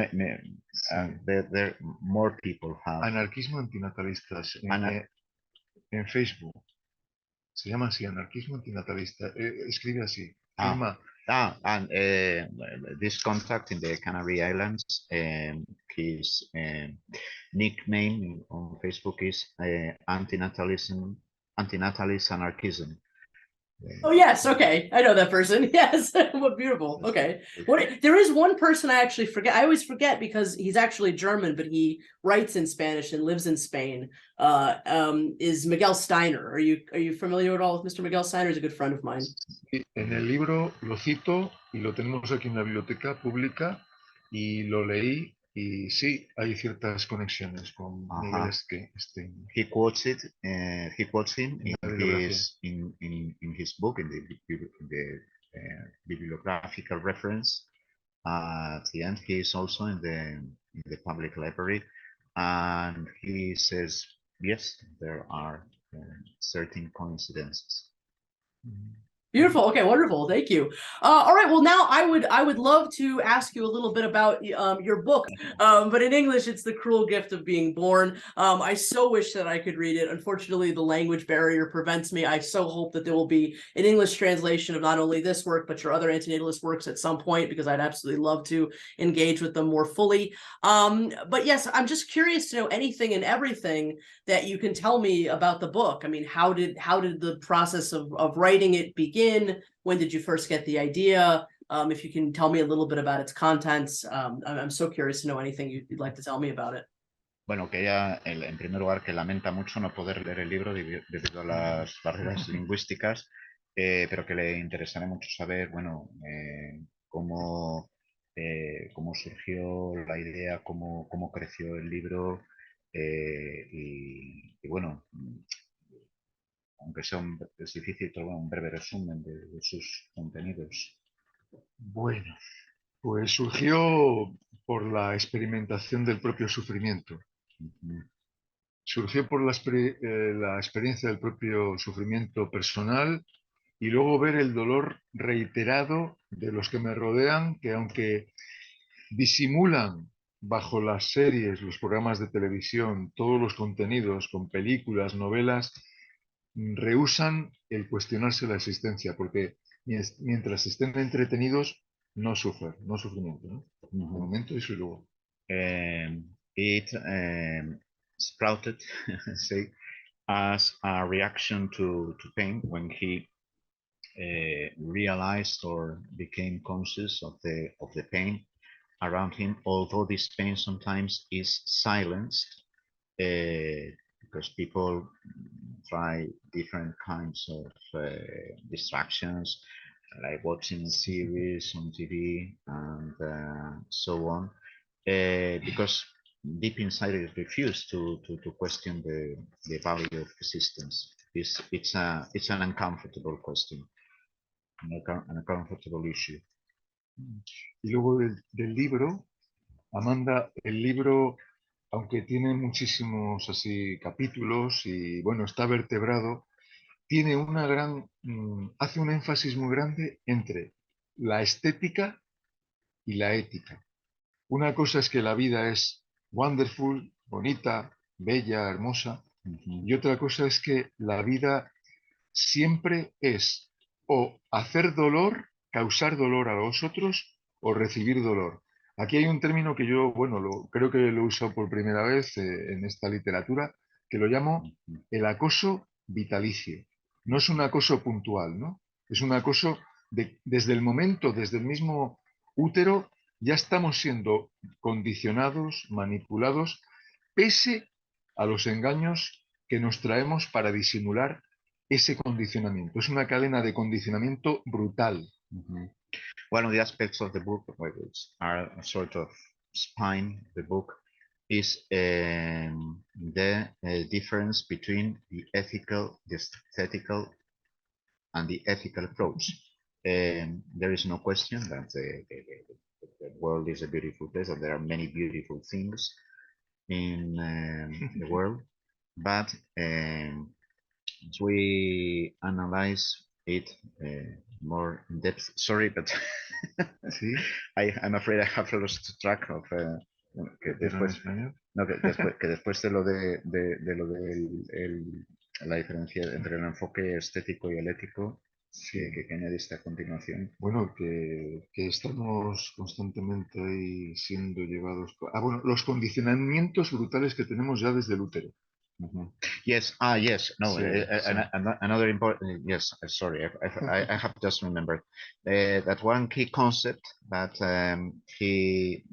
there more people have. Anarquismo antinatalistas en Facebook. Se llama así, anarquismo antinatalista. Escribe así. And this contact in the Canary Islands, his nickname on Facebook is Antinatalist Anarchism. Oh yes, okay, I know that person. Yes, what beautiful. Okay, there is one person I actually forget. I always forget because he's actually German, but he writes in Spanish and lives in Spain. Is Miguel Steiner? Are you familiar at all with Mr. Miguel Steiner? He's a good friend of mine. En el libro lo cito y lo tenemos aquí en la biblioteca pública y lo leí. Y sí, hay ciertas conexiones con Miguel Steiner. He quotes him in his book, in the bibliographical reference. At the end, he is also in the public library, and he says, yes, there are certain coincidences. Beautiful. Okay, wonderful. Thank you. All right. Well, now I would love to ask you a little bit about your book, but in English, it's The Cruel Gift of Being Born. I so wish that I could read it. Unfortunately, the language barrier prevents me. I so hope that there will be an English translation of not only this work, but your other antinatalist works at some point, because I'd absolutely love to engage with them more fully. But yes, I'm just curious to know anything and everything that you can tell me about the book. I mean, how did the process of writing it begin? When did you first get the idea? If you can tell me a little bit about its contents, I'm so curious to know anything you'd like to tell me about it. Bueno, que ella, en primer lugar, que lamenta mucho no poder leer el libro debido a las barreras lingüísticas, pero que le interesará mucho saber, bueno, cómo surgió la idea, cómo creció el libro, y bueno, aunque es difícil, pero un breve resumen de sus contenidos. Bueno, pues surgió por la experimentación del propio sufrimiento. Surgió por la experiencia del propio sufrimiento personal y luego ver el dolor reiterado de los que me rodean, que aunque disimulan bajo las series, los programas de televisión, todos los contenidos con películas, novelas, rehúsan el cuestionarse la existencia, porque mientras estén entretenidos no sufren, no sufrimiento, ¿no? De momento eso y luego. It sprouted, say, as a reaction to pain when he realized or became conscious of the pain around him, although this pain sometimes is silenced because people try different kinds of distractions, like watching series on TV and so on, because deep inside it refused to question the value of existence. It's an uncomfortable question, an uncomfortable issue. Y luego del libro Amanda, el libro, aunque tiene muchísimos así capítulos y bueno, está vertebrado, tiene una hace un énfasis muy grande entre la estética y la ética. Una cosa es que la vida es wonderful, bonita, bella, hermosa, y otra cosa es que la vida siempre es o hacer dolor, causar dolor a los otros o recibir dolor. Aquí hay un término que yo, bueno, creo que lo he usado por primera vez en esta literatura, que lo llamo el acoso vitalicio. No es un acoso puntual, ¿no? Es un acoso desde el momento, desde el mismo útero, ya estamos siendo condicionados, manipulados, pese a los engaños que nos traemos para disimular ese condicionamiento. Es una cadena de condicionamiento brutal. One of the aspects of the book, which are a sort of spine the book, is the difference between the ethical, the aesthetical, and the ethical approach. There is no question that the world is a beautiful place, and there are many beautiful things in the world, but as we analyze it more in depth, sorry, but ¿Sí? I'm afraid I have lost track of que después, no, que después de lo de la diferencia entre el enfoque estético y el ético, sí, que añadiste a continuación. Bueno, que estamos constantemente ahí siendo llevados. Bueno, los condicionamientos brutales que tenemos ya desde el útero. Yes. Yes. No. Sí, Another important. Yes. Sorry. I have just remembered that one key concept that he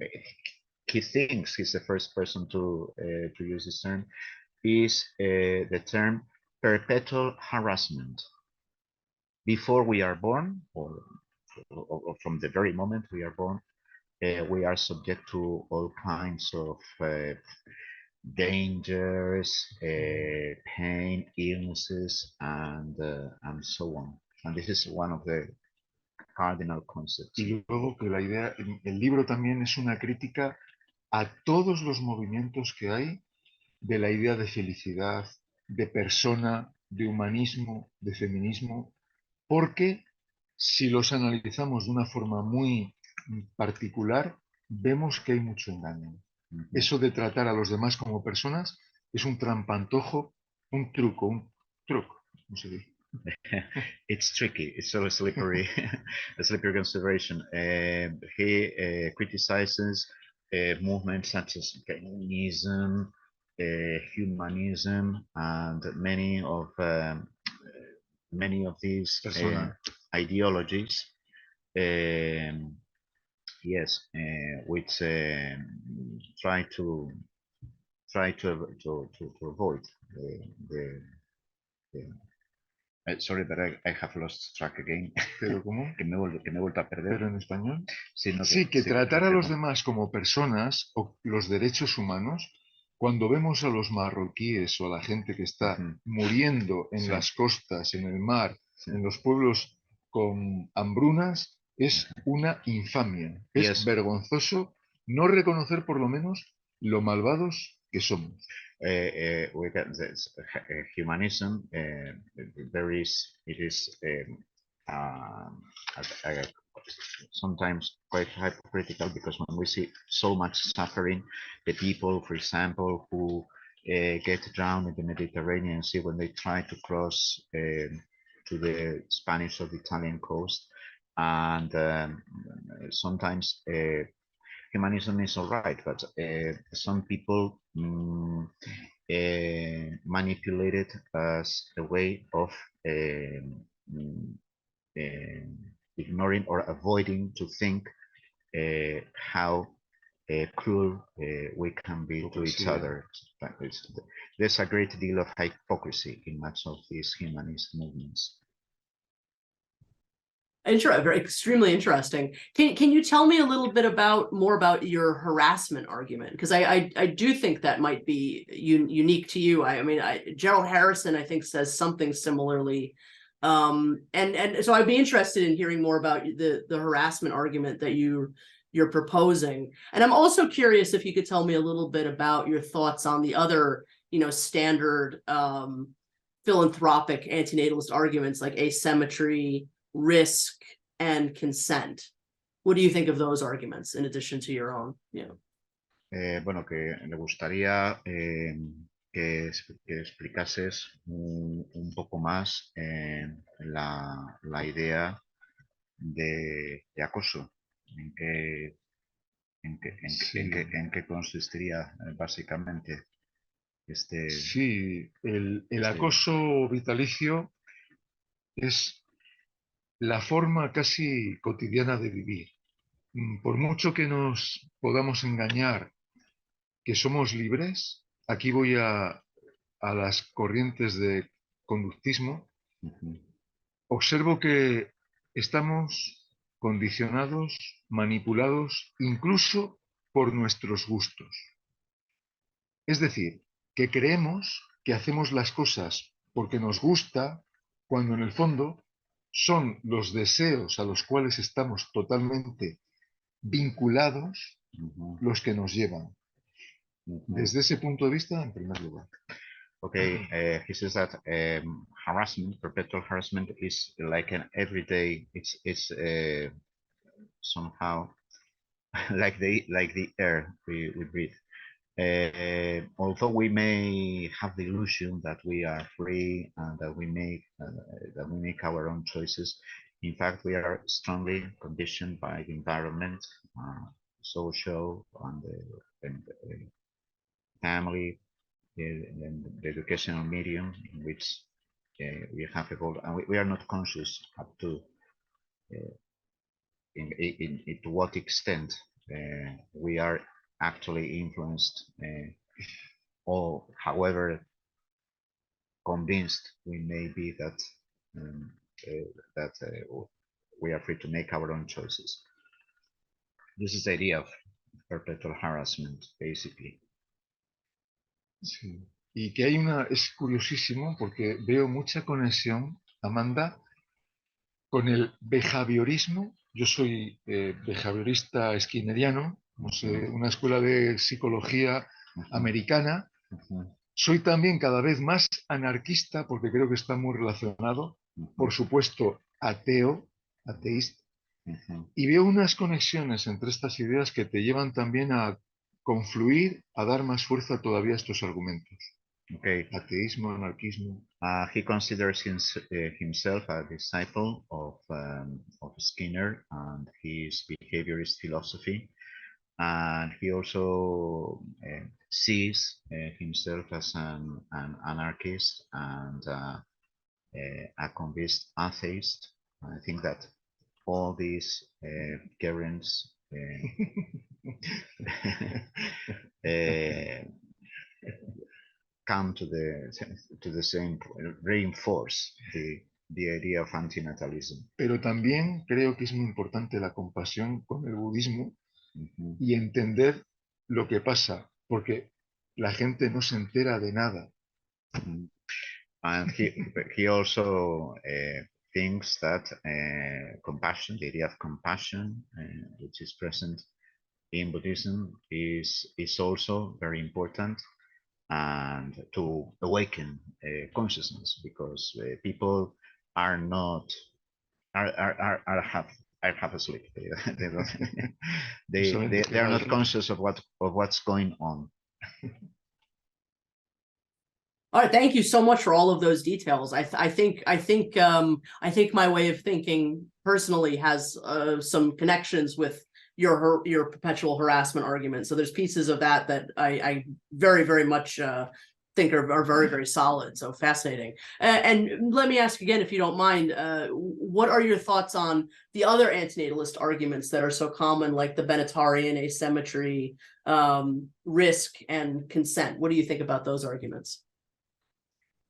thinks he's the first person to use this term is the term perpetual harassment. Before we are born, or from the very moment we are born, we are subject to all kinds of dangers, pain, illnesses, and so on. And this is one of the cardinal concepts. Y luego que la idea, el libro también es una crítica a todos los movimientos que hay de la idea de felicidad, de persona, de humanismo, de feminismo, porque si los analizamos de una forma muy particular, vemos que hay mucho engaño. Eso de tratar a los demás como personas es un trampantojo, un truco, no sé qué. It's tricky. It's so slippery, a slippery consideration. He criticizes movements such as feminism, humanism, and many of these ideologies. Yes, which try to avoid sorry, but I have lost track again. ¿Pero cómo? que me he vuelto a perder. ¿Pero en español? Sí, no, sí, que tratar a los demás como personas o los derechos humanos, cuando vemos a los marroquíes o a la gente que está muriendo en las costas, en el mar, en los pueblos con hambrunas, es una infamia. Es vergonzoso no reconocer por lo menos lo malvados que somos. We got this humanism. It is sometimes quite hypocritical, because when we see so much suffering, the people, for example, who get drowned in the Mediterranean Sea when they try to cross to the Spanish or the Italian coast, and sometimes humanism is all right, but some people manipulate it as a way of ignoring or avoiding to think how cruel we can be to each other. There's a great deal of hypocrisy in much of these humanist movements. Extremely interesting. Can you tell me a little bit more about your harassment argument? Because I do think that might be unique to you. I mean, Gerald Harrison, I think, says something similarly. And so I'd be interested in hearing more about the harassment argument that you you're proposing. And I'm also curious if you could tell me a little bit about your thoughts on the other, standard philanthropic antinatalist arguments like asymmetry, risk, and consent. What do you think of those arguments in addition to your own? Bueno, que me gustaría que explicases un poco más la idea de acoso. ¿En qué consistiría básicamente este? Sí, el acoso vitalicio es la forma casi cotidiana de vivir. Por mucho que nos podamos engañar que somos libres, aquí voy a las corrientes de conductismo, observo que estamos condicionados, manipulados, incluso por nuestros gustos. Es decir, que creemos que hacemos las cosas porque nos gusta, cuando en el fondo son los deseos a los cuales estamos totalmente vinculados los que nos llevan. Desde ese punto de vista, en primer lugar. Okay, he says that harassment, perpetual harassment, is like an everyday. It's somehow like the air we breathe. Although we may have the illusion that we are free and that we make our own choices, in fact, we are strongly conditioned by the environment, social, and family, the educational medium in which we have evolved, and we are not conscious up to to what extent we are actually influenced, or however convinced we may be that we are free to make our own choices. This is the idea of perpetual harassment, basically. Sí. Y que es curiosísimo porque veo mucha conexión, Amanda, con el behaviorismo. Yo soy behaviorista skinneriano, una escuela de psicología americana. Soy también cada vez más anarquista porque creo que está muy relacionado. Por supuesto, ateísta. Y veo unas conexiones entre estas ideas que te llevan también a confluir, a dar más fuerza todavía a estos argumentos. Okay. Ateísmo, anarquismo. He considers himself a disciple of Skinner and his behaviorist philosophy, and he also sees himself as an anarchist and a convinced atheist. I think that all these currents come to the same point, reinforce the idea of antinatalism. Pero también creo que es muy importante la compasión con el budismo y entender lo que pasa, porque la gente no se entera de nada. And he also thinks that compassion, the idea of compassion, which is present in Buddhism, is also very important, and to awaken consciousness, because people are half asleep. They are not conscious of what's going on. All right, thank you so much for all of those details. I think my way of thinking personally has some connections with your perpetual harassment argument. So there's pieces of that I very, very much think are very, very solid. So fascinating. And let me ask again, if you don't mind, what are your thoughts on the other antinatalist arguments that are so common, like the Benatarian asymmetry, risk, and consent? What do you think about those arguments?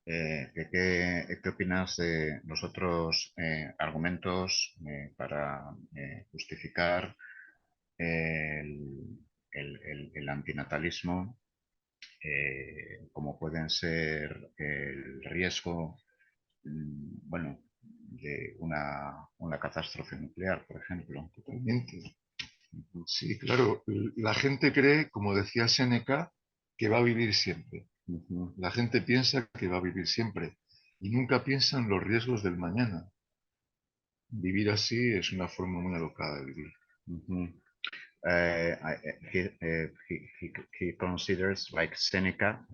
¿Qué opinas de los otros argumentos para justificar el antinatalismo, como pueden ser el riesgo, de una catástrofe nuclear, por ejemplo? Totalmente. Sí, claro, la gente cree, como decía Séneca, que va a vivir siempre. La gente piensa que va a vivir siempre y nunca piensa en los riesgos del mañana. Vivir así es una forma muy alocada de vivir. He considers, like Seneca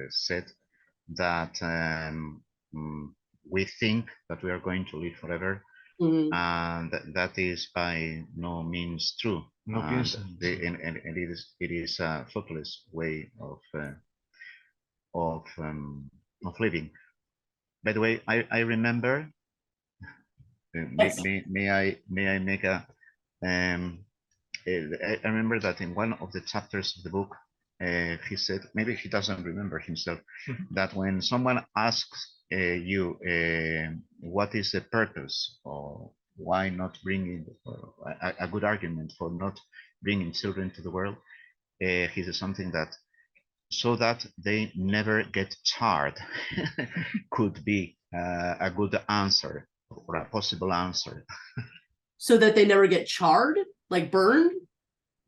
said, that we think that we are going to live forever, and that is by no means true. No and, piensan. and it is a thoughtless way of living. By the way, I remember. Yes. May I make a? I remember that in one of the chapters of the book, he said, maybe he doesn't remember himself, that when someone asks you what is the purpose or why not bringing a good argument for not bringing children to the world, he says something that so that they never get charred could be a good answer or a possible answer. So that they never get charred, like burned?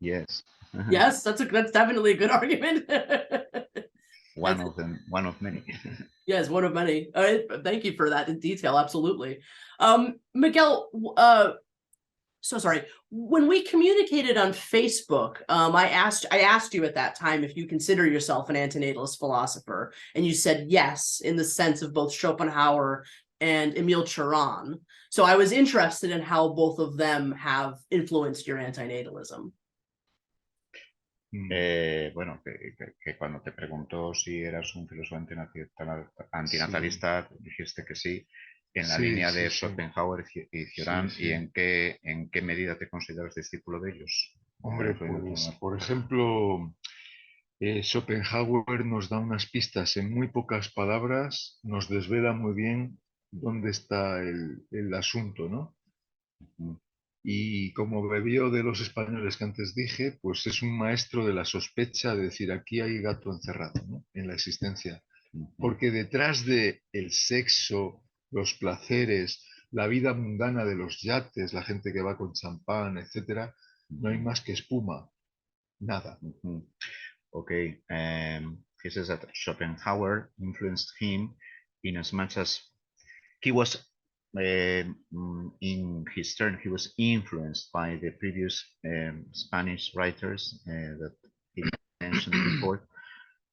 Yes. Yes, that's definitely a good argument. One of them, one of many. Yes, one of many. Thank you for that in detail. Absolutely. Miguel, so sorry. When we communicated on Facebook, I asked you at that time if you consider yourself an antinatalist philosopher, and you said yes, in the sense of both Schopenhauer and Emile Cioran. So I was interested in how both of them have influenced your antinatalism. Bueno, que cuando te preguntó si eras un filósofo antinatalista, dijiste que sí, en la línea de Schopenhauer y Cioran, y en qué medida te consideras discípulo de ellos. Hombre, pues, por ejemplo, Schopenhauer nos da unas pistas en muy pocas palabras, nos desvela muy bien dónde está el asunto, ¿no? Y como bebió de los españoles que antes dije, pues es un maestro de la sospecha, de decir, aquí hay gato encerrado, ¿no?, en la existencia. Porque detrás de el sexo, los placeres, la vida mundana de los yates, la gente que va con champán, etcétera, no hay más que espuma, nada. Okay, he says that Schopenhauer influenced him in as much as he was, in his turn, he was influenced by the previous Spanish writers that he mentioned before.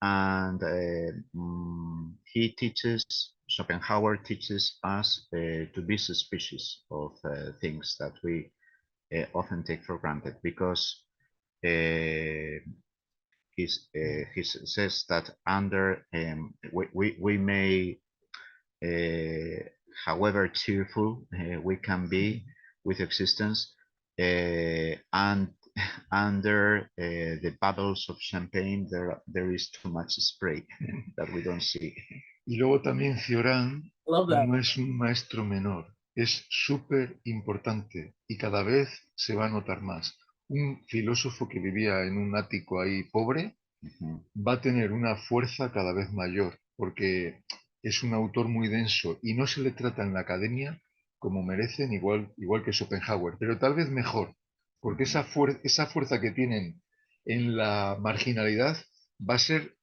And Schopenhauer teaches us to be suspicious of things that we often take for granted, because he says that under we may, however cheerful we can be with existence, and under the bubbles of champagne there is too much spray that we don't see. Y luego también Cioran no es un maestro menor, es súper importante y cada vez se va a notar más. Un filósofo que vivía en un ático ahí pobre va a tener una fuerza cada vez mayor, porque es un autor muy denso y no se le trata en la academia como merecen, igual que Schopenhauer, pero tal vez mejor, porque esa fuerza que tienen en la marginalidad va a ser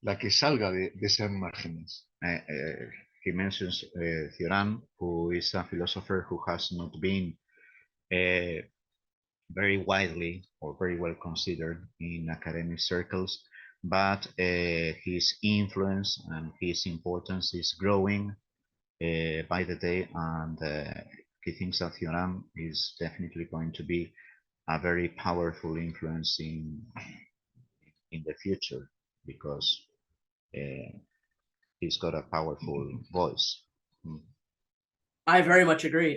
la que salga de esas márgenes. He mentions Cioran, who is a philosopher who has not been very widely or very well considered in academic circles, but his influence and his importance is growing by the day, and he thinks that Cioran is definitely going to be a very powerful influence in the future, because he's got a powerful voice. I very much agree.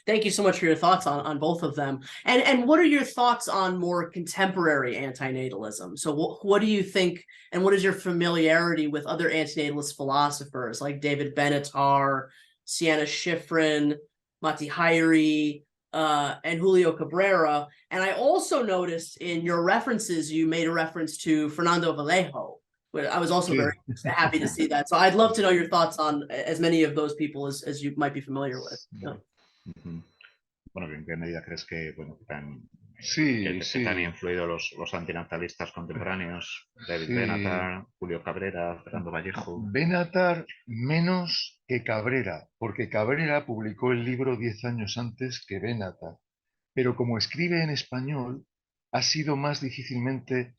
Thank you so much for your thoughts on both of them. And what are your thoughts on more contemporary antinatalism? So what do you think, and what is your familiarity with other antinatalist philosophers like David Benatar, Sienna Schifrin, Mati Hairi, and Julio Cabrera? And I also noticed in your references, you made a reference to Fernando Vallejo. But I was also very happy to see that. So I'd love to know your thoughts on as many of those people as you might be familiar with. Yeah. Bueno, bueno, ¿en qué medida crees que, bueno, que Sí, te han influido los antinatalistas contemporáneos? David sí. Benatar, Julio Cabrera, Fernando Vallejo. Benatar menos que Cabrera, porque Cabrera publicó el libro 10 años antes que Benatar, pero como escribe en español, ha sido más difícilmente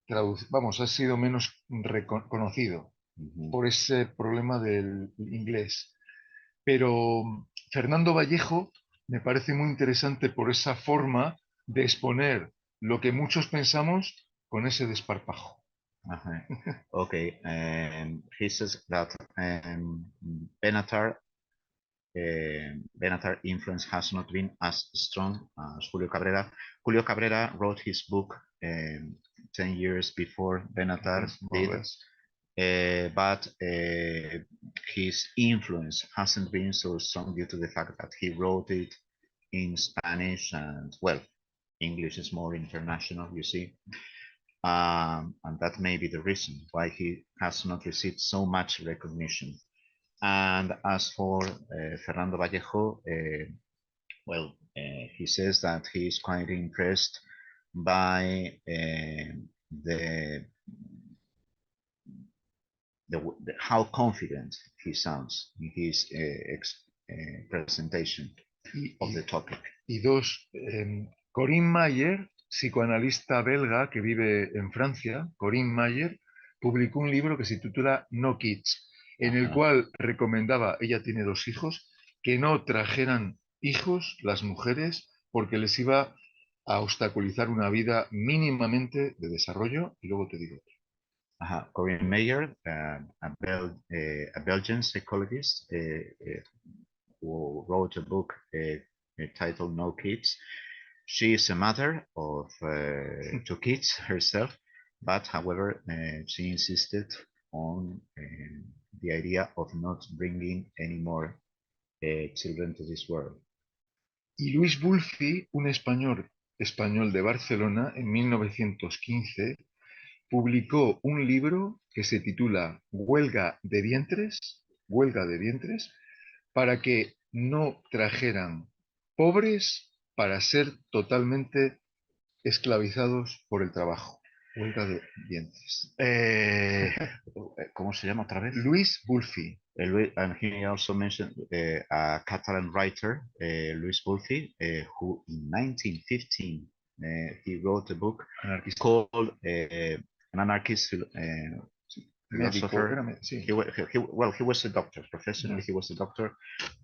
ha sido menos reconocido por ese problema del inglés. Pero Fernando Vallejo me parece muy interesante por esa forma de exponer lo que muchos pensamos con ese desparpajo. Okay, he says that Benatar influence has not been as strong as Julio Cabrera. Julio Cabrera wrote his book 10 years before Benatar did, but his influence hasn't been so strong due to the fact that he wrote it in Spanish, and well, English is more international, you see. And that may be the reason why he has not received so much recognition. And as for Fernando Vallejo, well, he says that he is quite impressed by how confident he sounds in his presentation of the topic. Y dos, Corinne Mayer, psicoanalista belga que vive en Francia, Corinne Mayer, publicó un libro que se titula No Kids, en el cual recomendaba, ella tiene 2 hijos, que no trajeran hijos las mujeres porque les iba a obstaculizar una vida mínimamente de desarrollo, y luego te digo. Corinne Mayer, a Belgian psychologist who wrote a book titled No Kids. She is a mother of 2 kids herself, but however, she insisted on the idea of not bringing any more children to this world. Y Luis Bulfi, un español de Barcelona, en 1915, publicó un libro que se titula Huelga de vientres, para que no trajeran pobres para ser totalmente esclavizados por el trabajo. Huelga de vientres. ¿Cómo se llama otra vez? Luis Bulfi. And he also mentioned a Catalan writer, Luis Bulfi, who in 1915 he wrote a book called An Anarchist Philosopher. He was a doctor, professionally he was a doctor,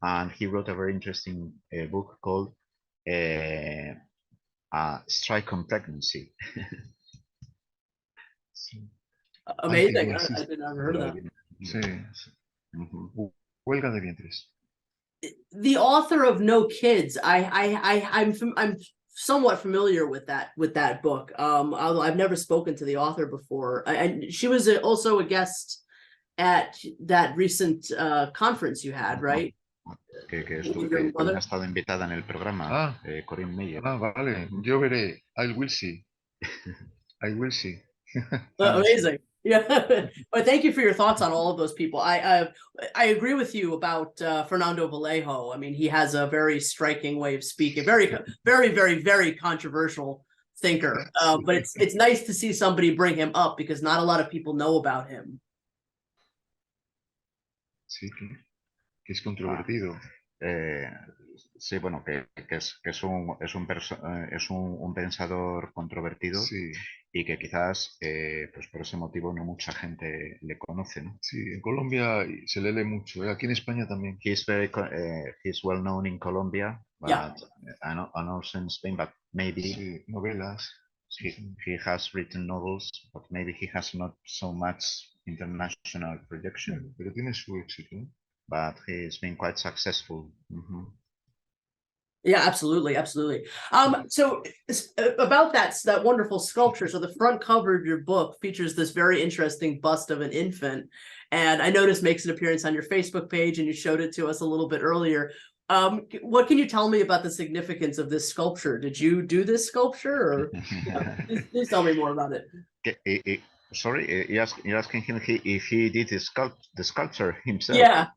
and he wrote a very interesting book called Strike on Pregnancy. Amazing. I did not heard of that. Sí. Huelga de vientres. The author of No Kids, I'm somewhat familiar with that book. Although I've never spoken to the author before. And she was also a guest at that recent conference you had, right? Que ha estado invitada en el programa, Corinne Mayer. Vale. Yo veré. I will see. Amazing. Yeah, but thank you for your thoughts on all of those people. I agree with you about Fernando Vallejo. I mean, he has a very striking way of speaking. Very, very, very, very controversial thinker. But it's nice to see somebody bring him up because not a lot of people know about him. Sí, que es controvertido. Sí, bueno, que es un pensador controvertido, sí, y que quizás pues por ese motivo no mucha gente le conoce, ¿no? Sí, en Colombia se le lee mucho, aquí en España también. He's well known in Colombia, but and also in Spain, but maybe sí, novelas. He has written novels, but maybe he has not so much international projection. Pero tiene su éxito, ¿eh? But he's been quite successful. Yeah, absolutely. So about that wonderful sculpture. So the front cover of your book features this very interesting bust of an infant, and I noticed makes an appearance on your Facebook page, and you showed it to us a little bit earlier. What can you tell me about the significance of this sculpture? Did you do this sculpture, or please tell me more about it? Sorry, you're asking him if he did the sculpture himself. Yeah.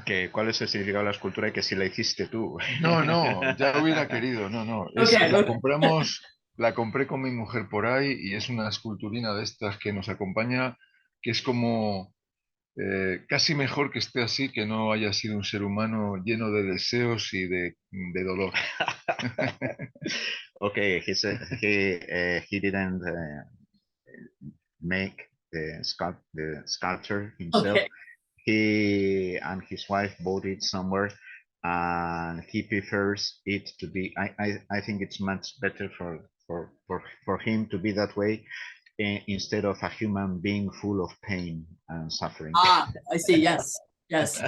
Que cuál es el significado de la escultura y que si la hiciste tú. No, ya hubiera querido, no. Okay, La compré con mi mujer por ahí y es una esculturina de estas que nos acompaña, que es como casi mejor que esté así, que no haya sido un ser humano lleno de deseos y de dolor. Okay, he said he didn't make the sculpture himself. okay. He and his wife bought it somewhere, and he prefers it to be. I think it's much better for him to be that way instead of a human being full of pain and suffering. Ah, I see. Yes.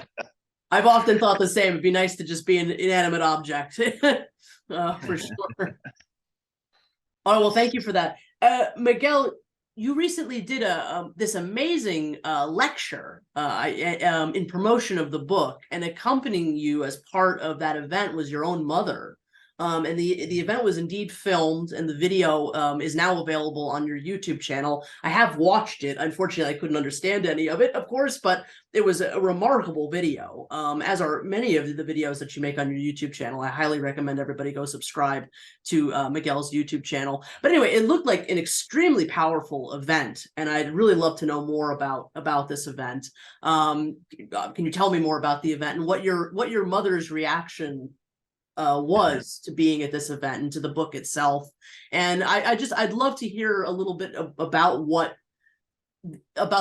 I've often thought the same. It'd be nice to just be an inanimate object. For sure. Oh, well, thank you for that. Miguel, you recently did this amazing lecture in promotion of the book, and accompanying you as part of that event was your own mother. And the event was indeed filmed, and the video is now available on your YouTube channel. I have watched it. Unfortunately, I couldn't understand any of it, of course, but it was a remarkable video, as are many of the videos that you make on your YouTube channel. I highly recommend everybody go subscribe to Miguel's YouTube channel. But anyway, it looked like an extremely powerful event, and I'd really love to know more about this event. Can you tell me more about the event and what your mother's reaction was to being at this event and to the book itself? And I'd love to hear a little bit about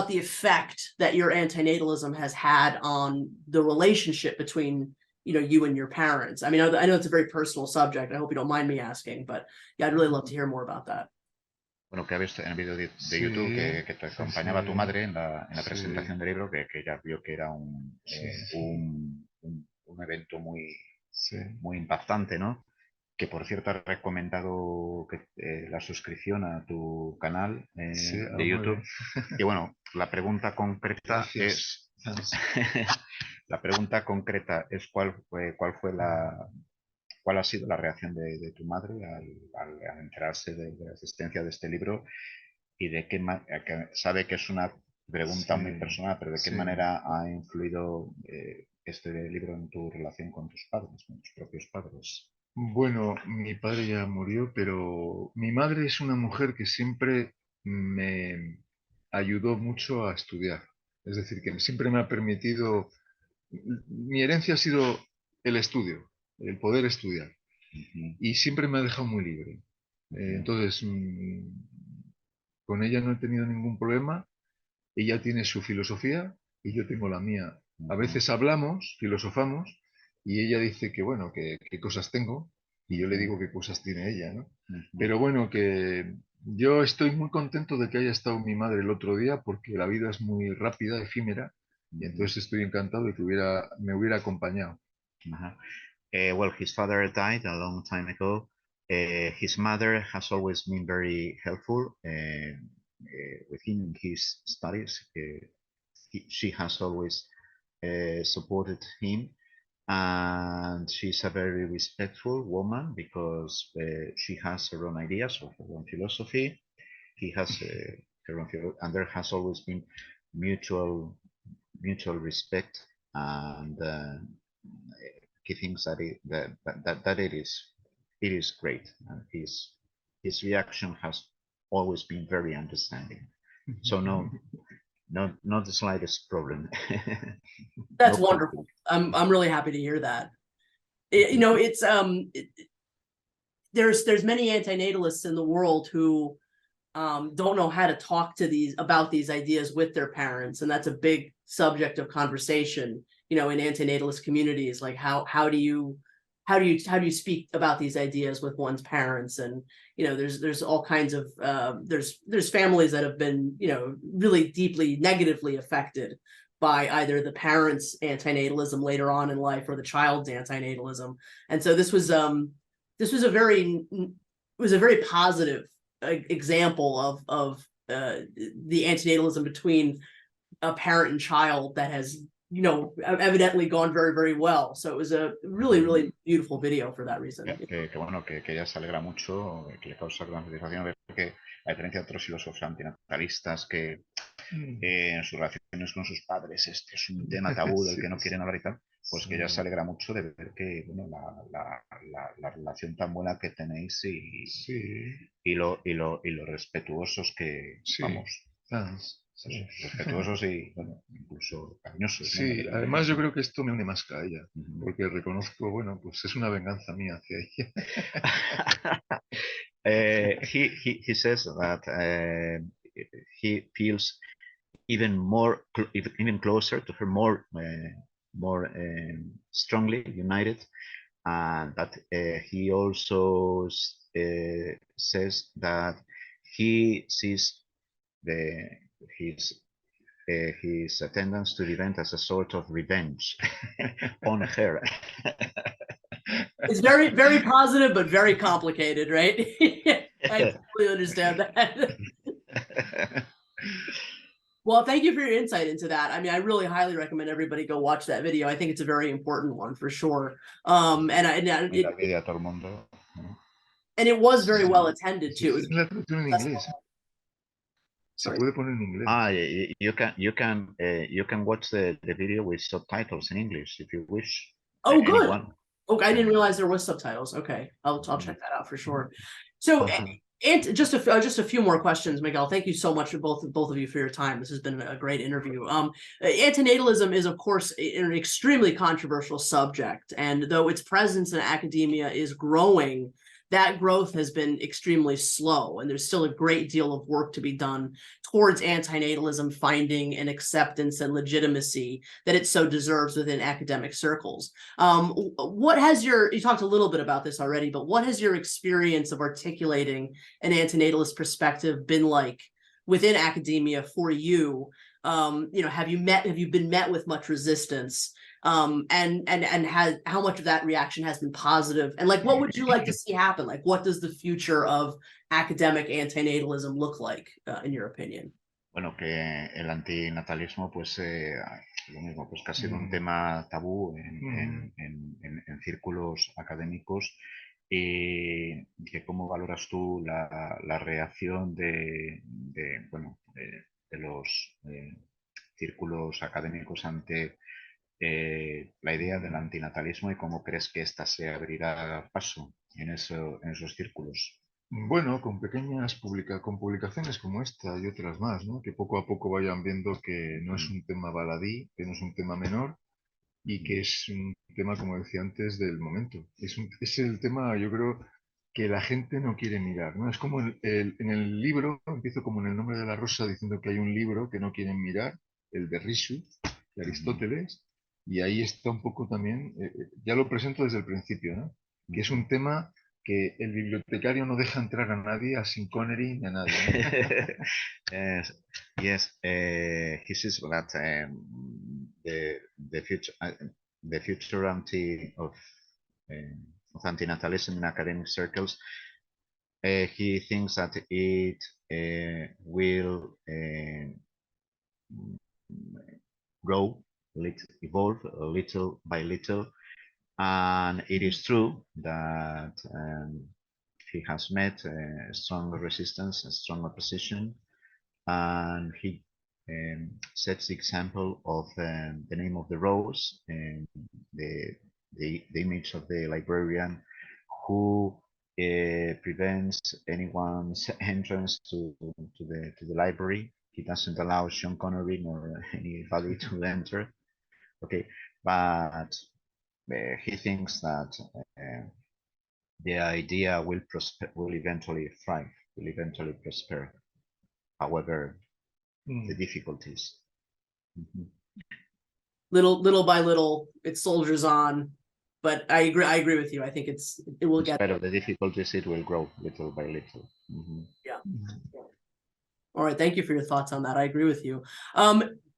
the effect that your antinatalism has had on the relationship between you and your parents. I mean, I know it's a very personal subject. I hope you don't mind me asking, but yeah, I'd really love to hear more about that. Bueno, que ha visto en el vídeo de YouTube que te acompañaba tu madre en la presentación del libro, que ya vio que era un evento muy impactante, ¿no? Que por cierto ha recomendado la suscripción a tu canal de YouTube. Y bueno, la pregunta concreta es la pregunta concreta es cuál ha sido la reacción de tu madre al enterarse de la existencia de este libro, y de qué sabe que es una pregunta muy personal, pero de qué manera ha influido este libro en tu relación con tus padres, con tus propios padres. Bueno, mi padre ya murió, pero mi madre es una mujer que siempre me ayudó mucho a estudiar. Es decir, que siempre me ha permitido... Mi herencia ha sido el estudio, el poder estudiar. Y siempre me ha dejado muy libre. Entonces, con ella no he tenido ningún problema. Ella tiene su filosofía y yo tengo la mía. A veces hablamos, filosofamos, y ella dice que, bueno, que qué cosas tengo, y yo le digo qué cosas tiene ella, ¿no? Pero bueno, que yo estoy muy contento de que haya estado mi madre el otro día, porque la vida es muy rápida, efímera, y entonces estoy encantado de que me hubiera acompañado. Well, his father died a long time ago. His mother has always been very helpful with him in his studies. She has always supported him, and she's a very respectful woman because she has her own ideas of her own philosophy. He has her own philosophy, and there has always been mutual respect, and he thinks that it is great, and his reaction has always been very understanding. So not the slightest problem. That's wonderful. I'm really happy to hear that. It's there's many antinatalists in the world who don't know how to talk about these ideas with their parents, and that's a big subject of conversation in antinatalist communities. Like how do you speak about these ideas with one's parents? And there's all kinds of there's families that have been really deeply negatively affected by either the parents' antinatalism later on in life or the child's antinatalism. And so this was a very positive example of the antinatalism between a parent and child that has evidently gone very, very well. So it was a really, really beautiful video for that reason. Que bueno, que ella se alegra mucho, que le causa gran satisfacción ver que, a diferencia de otros filósofos antinatalistas que en sus relaciones con sus padres este es un tema tabú del que no quieren hablar y tal, pues que ella se alegra mucho de ver que bueno, la relación tan buena que tenéis y lo respetuosos que vamos. Respetuosos y bueno, incluso cariñosos. Sí, ¿no? además yo creo que esto me une más que a ella, porque reconozco, bueno, pues es una venganza mía hacia ella. He says that he feels even closer to her, more strongly united, and that he also says that he sees his attendance to the event as a sort of revenge on her. It's very, very positive, but very complicated, right? I totally understand that. Well, thank you for your insight into that. I mean, I really highly recommend everybody go watch that video. I think it's a very important one for sure. And it was very well attended too. Se puede poner en inglés. You can watch the video with subtitles in English if you wish. Oh, good. Okay, I didn't realize there was subtitles. Okay, I'll check that out for sure. So, and just a few more questions, Miguel. Thank you so much for both of you for your time. This has been a great interview. Antinatalism is, of course, an extremely controversial subject, and though its presence in academia is growing, that growth has been extremely slow, and there's still a great deal of work to be done towards antinatalism finding an acceptance and legitimacy that it so deserves within academic circles. You talked a little bit about this already, but what has your experience of articulating an antinatalist perspective been like within academia for you? Have you been met with much resistance? And how much of that reaction has been positive, and like what would you like to see happen? Like what does the future of academic antinatalism look like in your opinion? Bueno, que el antinatalismo pues lo mismo, pues que ha sido un tema tabú en círculos académicos, y que cómo valoras tú la reacción de los círculos académicos ante la idea del antinatalismo, y cómo crees que ésta se abrirá paso en esos círculos. Bueno, con publicaciones como esta y otras más, ¿no? Que poco a poco vayan viendo que no es un tema baladí, que no es un tema menor, y que es un tema, como decía antes, del momento. Es el tema, yo creo, que la gente no quiere mirar, ¿no? Es como en el libro, empiezo como en El nombre de la rosa, diciendo que hay un libro que no quieren mirar, el de Rishu, de Aristóteles, y ahí está un poco también, ya lo presento desde el principio, ¿no? Que es un tema que el bibliotecario no deja entrar a nadie, a Sean Connery ni a nadie, ¿no? Yes, he says that the future of antinatalism in academic circles, he thinks that it will grow, evolve little by little, and it is true that he has met a strong resistance, a strong opposition, and he sets the example of the name of the rose, and the image of the librarian who prevents anyone's entrance to the library. He doesn't allow Sean Connery nor anybody to enter. Okay, but he thinks that the idea will eventually thrive, will eventually prosper. However, the difficulties. Little by little, it soldiers on. But I agree with you. I think it will get. Instead of the difficulties, it will grow little by little. Yeah. All right. Thank you for your thoughts on that. I agree with you.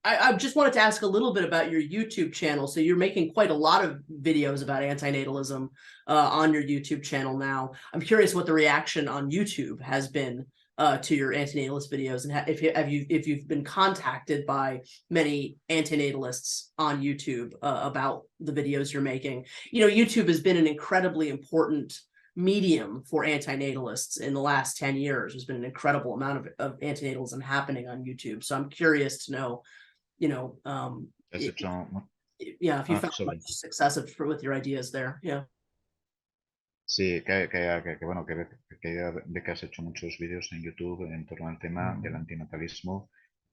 I just wanted to ask a little bit about your YouTube channel. So you're making quite a lot of videos about antinatalism on your YouTube channel now. I'm curious what the reaction on YouTube has been to your antinatalist videos, and if you've been contacted by many antinatalists on YouTube about the videos you're making. You know, YouTube has been an incredibly important medium for antinatalists in the last 10 years. There's been an incredible amount of antinatalism happening on YouTube. So I'm curious to know, you know, if you found much success with your ideas there. Yeah. Sí, bueno, que de que has hecho muchos vídeos en YouTube en torno al tema del antinatalismo.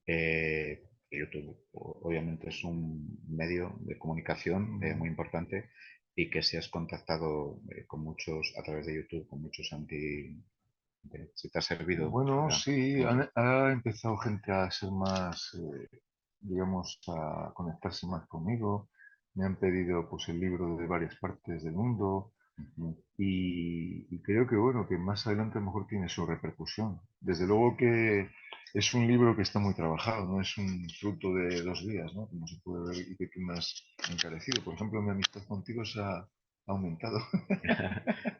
YouTube obviamente es un medio de comunicación muy importante, y que si has contactado con muchos a través de YouTube, con muchos si te ha servido. Bueno, sí, ha empezado gente a ser más, digamos, a conectarse más conmigo. Me han pedido pues el libro de varias partes del mundo. Y creo que bueno, que más adelante a lo mejor tiene su repercusión. Desde luego que es un libro que está muy trabajado, no es un fruto de 2 días, ¿no? Como se puede ver, y que tú me has encarecido. Por ejemplo, mi amistad contigo se ha aumentado.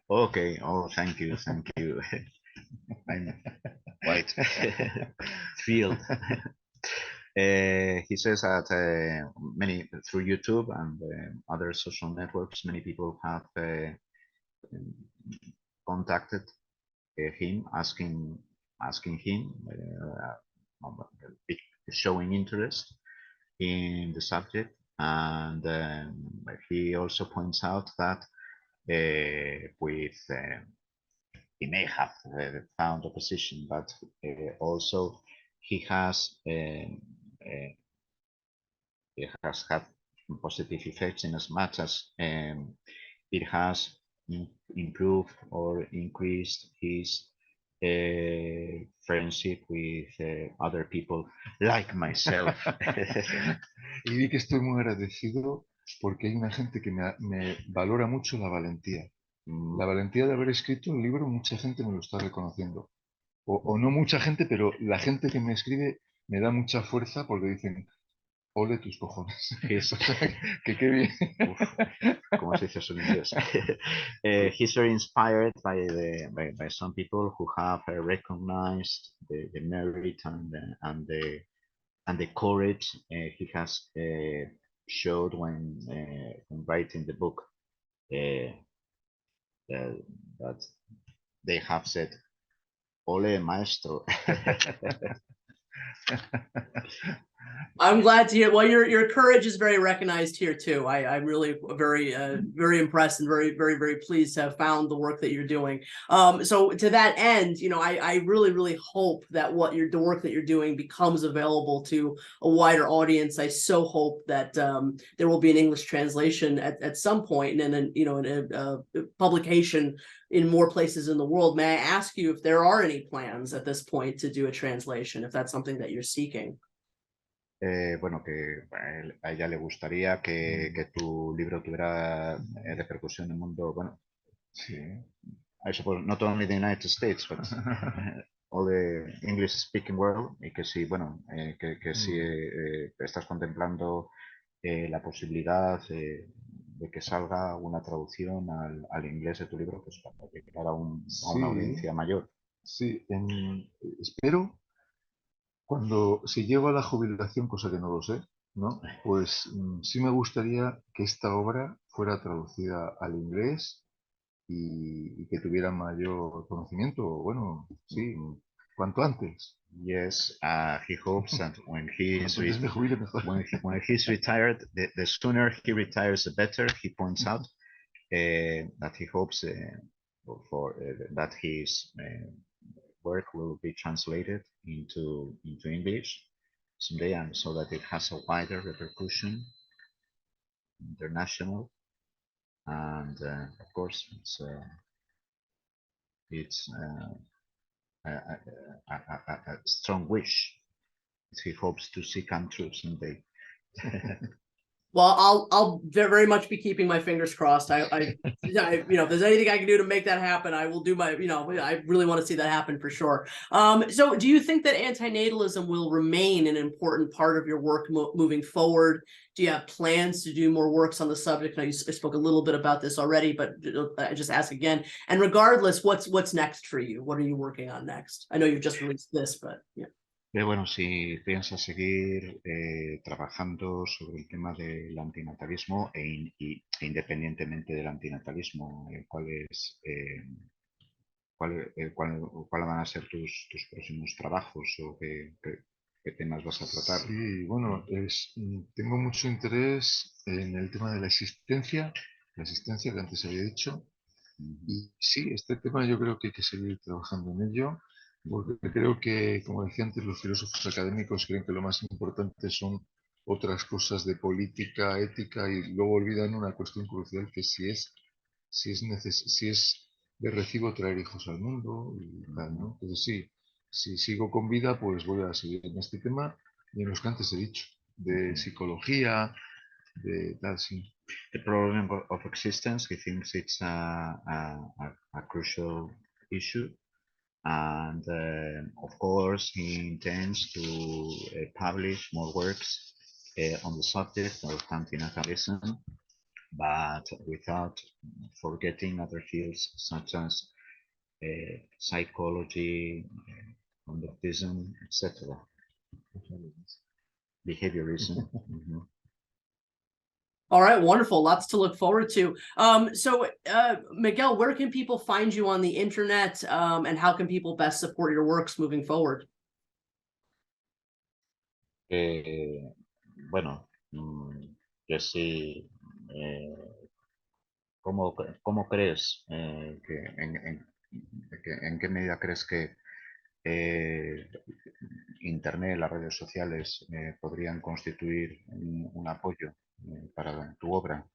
Okay, oh, thank you. I'm quite thrilled. He says that through YouTube and other social networks, many people have contacted him, asking him, showing interest in the subject, and he also points out that he may have found opposition, but also he has had positive effects in as much as it has improved or increased his friendship with other people like myself. Y di que estoy muy agradecido porque hay una gente que me valora mucho la valentía. La valentía de haber escrito el libro, mucha gente me lo está reconociendo. O no mucha gente, pero la gente que me escribe me da mucha fuerza porque dicen, ole tus cojones. O sea, que qué bien. ¿Cómo se dice eso en inglés? He's very inspired by some people who have recognized the merit and the courage he has showed when writing the book. That they have said, "Ole maestro." I'm glad to hear. Well, your courage is very recognized here too. I'm really very impressed and very pleased to have found the work that you're doing. So to that end, you know, I really hope that the work that you're doing becomes available to a wider audience. I so hope that there will be an English translation at some point, and then a publication in more places in the world. May I ask you if there are any plans at this point to do a translation, if that's something that you're seeking? Bueno, que a ella le gustaría que tu libro tuviera repercusión en el mundo, bueno, sí. I suppose not only the United States, but all the English-speaking world, y que sí, bueno, que sí estás contemplando la posibilidad de que salga una traducción al inglés de tu libro, pues para llegar a una audiencia mayor. Sí, espero si llego a la jubilación, cosa que no lo sé, ¿no? Pues sí me gustaría que esta obra fuera traducida al inglés y que tuviera mayor conocimiento, bueno, sí, cuanto antes. Yes, he hopes that when he's retired, the sooner he retires, the better. He points out that he hopes that his work will be translated into English someday, and so that it has a wider repercussion, international, and of course it's a strong wish. He hopes to see come true someday. Well, I'll very much be keeping my fingers crossed. I if there's anything I can do to make that happen, I will do my, I really want to see that happen for sure. So do you think that antinatalism will remain an important part of your work moving forward? Do you have plans to do more works on the subject? Now, you spoke a little bit about this already, but I just ask again. And regardless, what's next for you? What are you working on next? I know you've just released this, but yeah. Bueno, si piensas seguir trabajando sobre el tema del antinatalismo e independientemente del antinatalismo, ¿cuál van a ser tus próximos trabajos o qué temas vas a tratar? Sí, bueno, tengo mucho interés en el tema de la existencia que antes había dicho. Y sí, este tema yo creo que hay que seguir trabajando en ello, porque creo que, como decía antes, los filósofos académicos creen que lo más importante son otras cosas de política, ética, y luego olvidan una cuestión crucial que si es de recibo traer hijos al mundo y tal, ¿no? Entonces sí, si sigo con vida, pues voy a seguir en este tema y en los que antes he dicho, de psicología, de tal, sí. The problem of existence, he thinks it's a crucial issue, and of course he intends to publish more works on the subject of antinatalism, but without forgetting other fields such as psychology, conductism, etc. Behaviorism. All right, wonderful. Lots to look forward to. So, Miguel, where can people find you on the internet, and how can people best support your works moving forward? Bueno, que sí, ¿cómo crees en qué medida crees que Internet, las redes sociales podrían constituir un apoyo para tu obra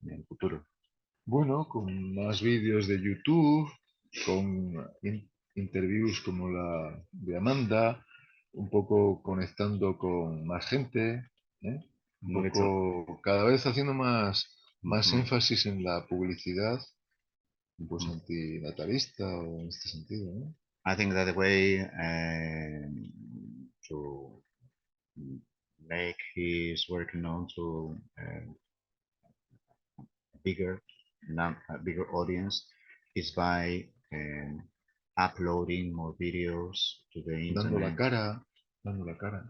en el futuro? Bueno, con más vídeos de YouTube, con interviews como la de Amanda, un poco conectando con más gente, un poco cada vez haciendo más énfasis en la publicidad, pues antinatalista o en este sentido, ¿no? I think that the way to make his work known to bigger audience is by uploading more videos to the internet. Dando la cara.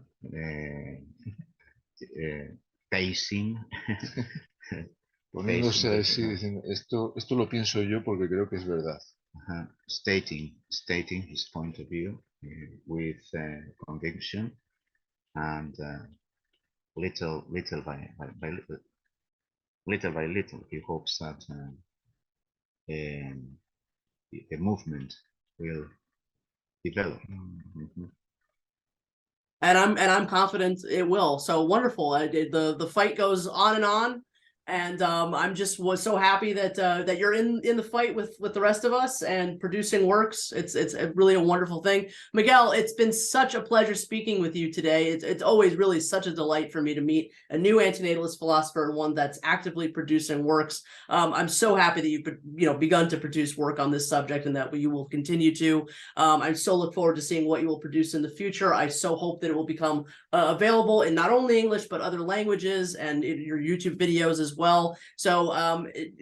Pacing. Poniéndose así, diciendo, esto lo pienso yo porque creo que es verdad. Stating his point of view with conviction, and little by little, he hopes that the movement will develop. And I'm confident it will. So wonderful. The fight goes on and on. And I'm just was so happy that you're in the fight with the rest of us and producing works. It's really a wonderful thing. Miguel, it's been such a pleasure speaking with you today. It's always really such a delight for me to meet a new antinatalist philosopher and one that's actively producing works. I'm so happy that you've begun to produce work on this subject and that you will continue to. I so look forward to seeing what you will produce in the future. I so hope that it will become available in not only English but other languages and in your YouTube videos as well. So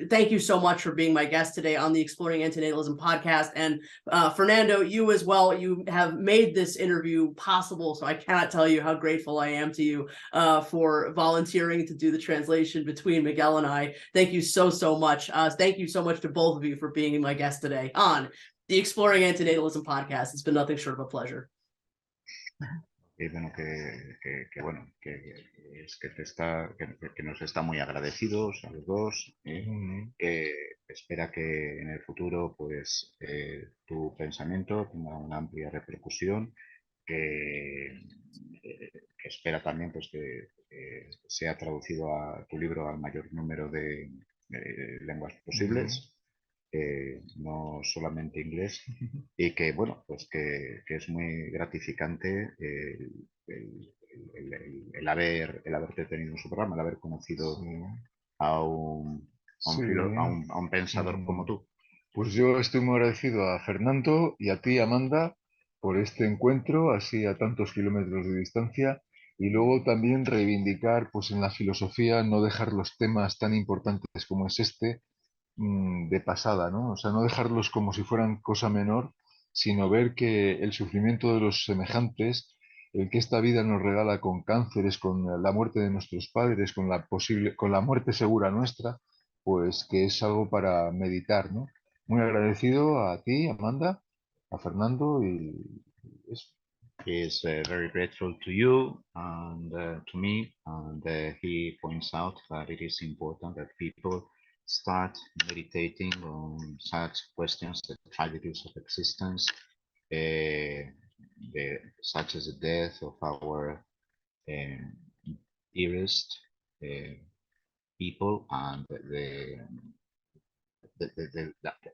thank you so much for being my guest today on the Exploring Antinatalism podcast. And Fernando, you as well, you have made this interview possible. So I cannot tell you how grateful I am to you for volunteering to do the translation between Miguel and I. Thank you so much. Thank you so much to both of you for being my guest today on the Exploring Antinatalism podcast. It's been nothing short of a pleasure. Y bueno, que nos está muy agradecidos a los dos, que espera que en el futuro pues tu pensamiento tenga una amplia repercusión, que espera también pues que sea traducido a tu libro al mayor número de lenguas posibles. No solamente inglés, y que bueno, pues que es muy gratificante el el haberte tenido en su programa, el haber conocido Sí, a un, sí. a un pensador como tú. Pues yo estoy muy agradecido a Fernando y a ti, Amanda, por este encuentro, así a tantos kilómetros de distancia, y luego también reivindicar, pues en la filosofía, no dejar los temas tan importantes como es este de pasada, ¿no? O sea, no dejarlos como si fueran cosa menor, sino ver que el sufrimiento de los semejantes, el que esta vida nos regala con cánceres, con la muerte de nuestros padres, con la muerte segura nuestra, pues que es algo para meditar, ¿no? Muy agradecido a ti, Amanda, a Fernando y eso. He is very grateful to you and to me, and he points out that it is important that people start meditating on such questions, the tragedies of existence, such as the death of our um, dearest people, and the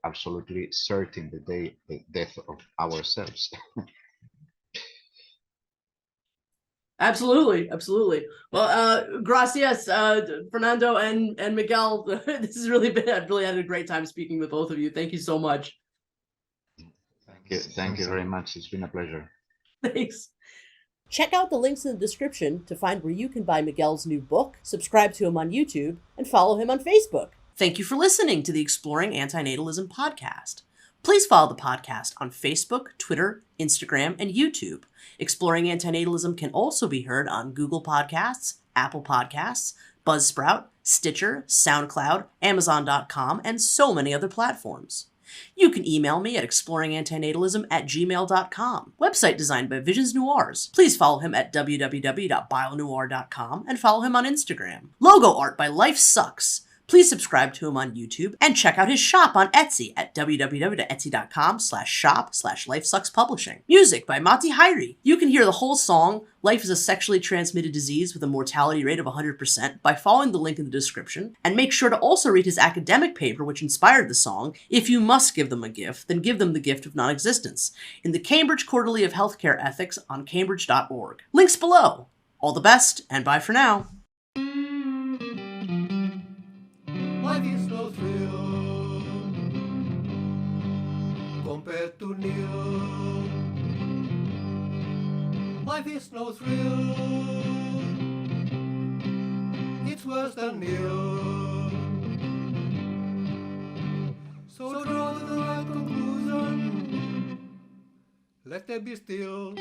absolutely certain the death of ourselves. Absolutely, absolutely. Well, gracias, Fernando and Miguel. This has really been, I've really had a great time speaking with both of you. Thank you so much. Thank you very much. It's been a pleasure. Thanks. Check out the links in the description to find where you can buy Miguel's new book, subscribe to him on YouTube, and follow him on Facebook. Thank you for listening to the Exploring Antinatalism Podcast. Please follow the podcast on Facebook, Twitter, Instagram, and YouTube. Exploring Antinatalism can also be heard on Google Podcasts, Apple Podcasts, Buzzsprout, Stitcher, SoundCloud, Amazon.com, and so many other platforms. You can email me at exploringantinatalism@gmail.com. Website designed by Visions Noirs. Please follow him at www.bionoir.com and follow him on Instagram. Logo art by Life Sucks. Please subscribe to him on YouTube and check out his shop on Etsy at www.etsy.com/shop/lifesuckspublishing. Music by Mati Hairi. You can hear the whole song, Life is a Sexually Transmitted Disease with a Mortality Rate of 100%, by following the link in the description, and make sure to also read his academic paper which inspired the song. If you must give them a gift, then give them the gift of non-existence, in the Cambridge Quarterly of Healthcare Ethics on cambridge.org. Links below. All the best, and bye for now. Life is no thrill compared to nil. Life is no thrill. It's worse than nil. So draw the right conclusion. Let them be still.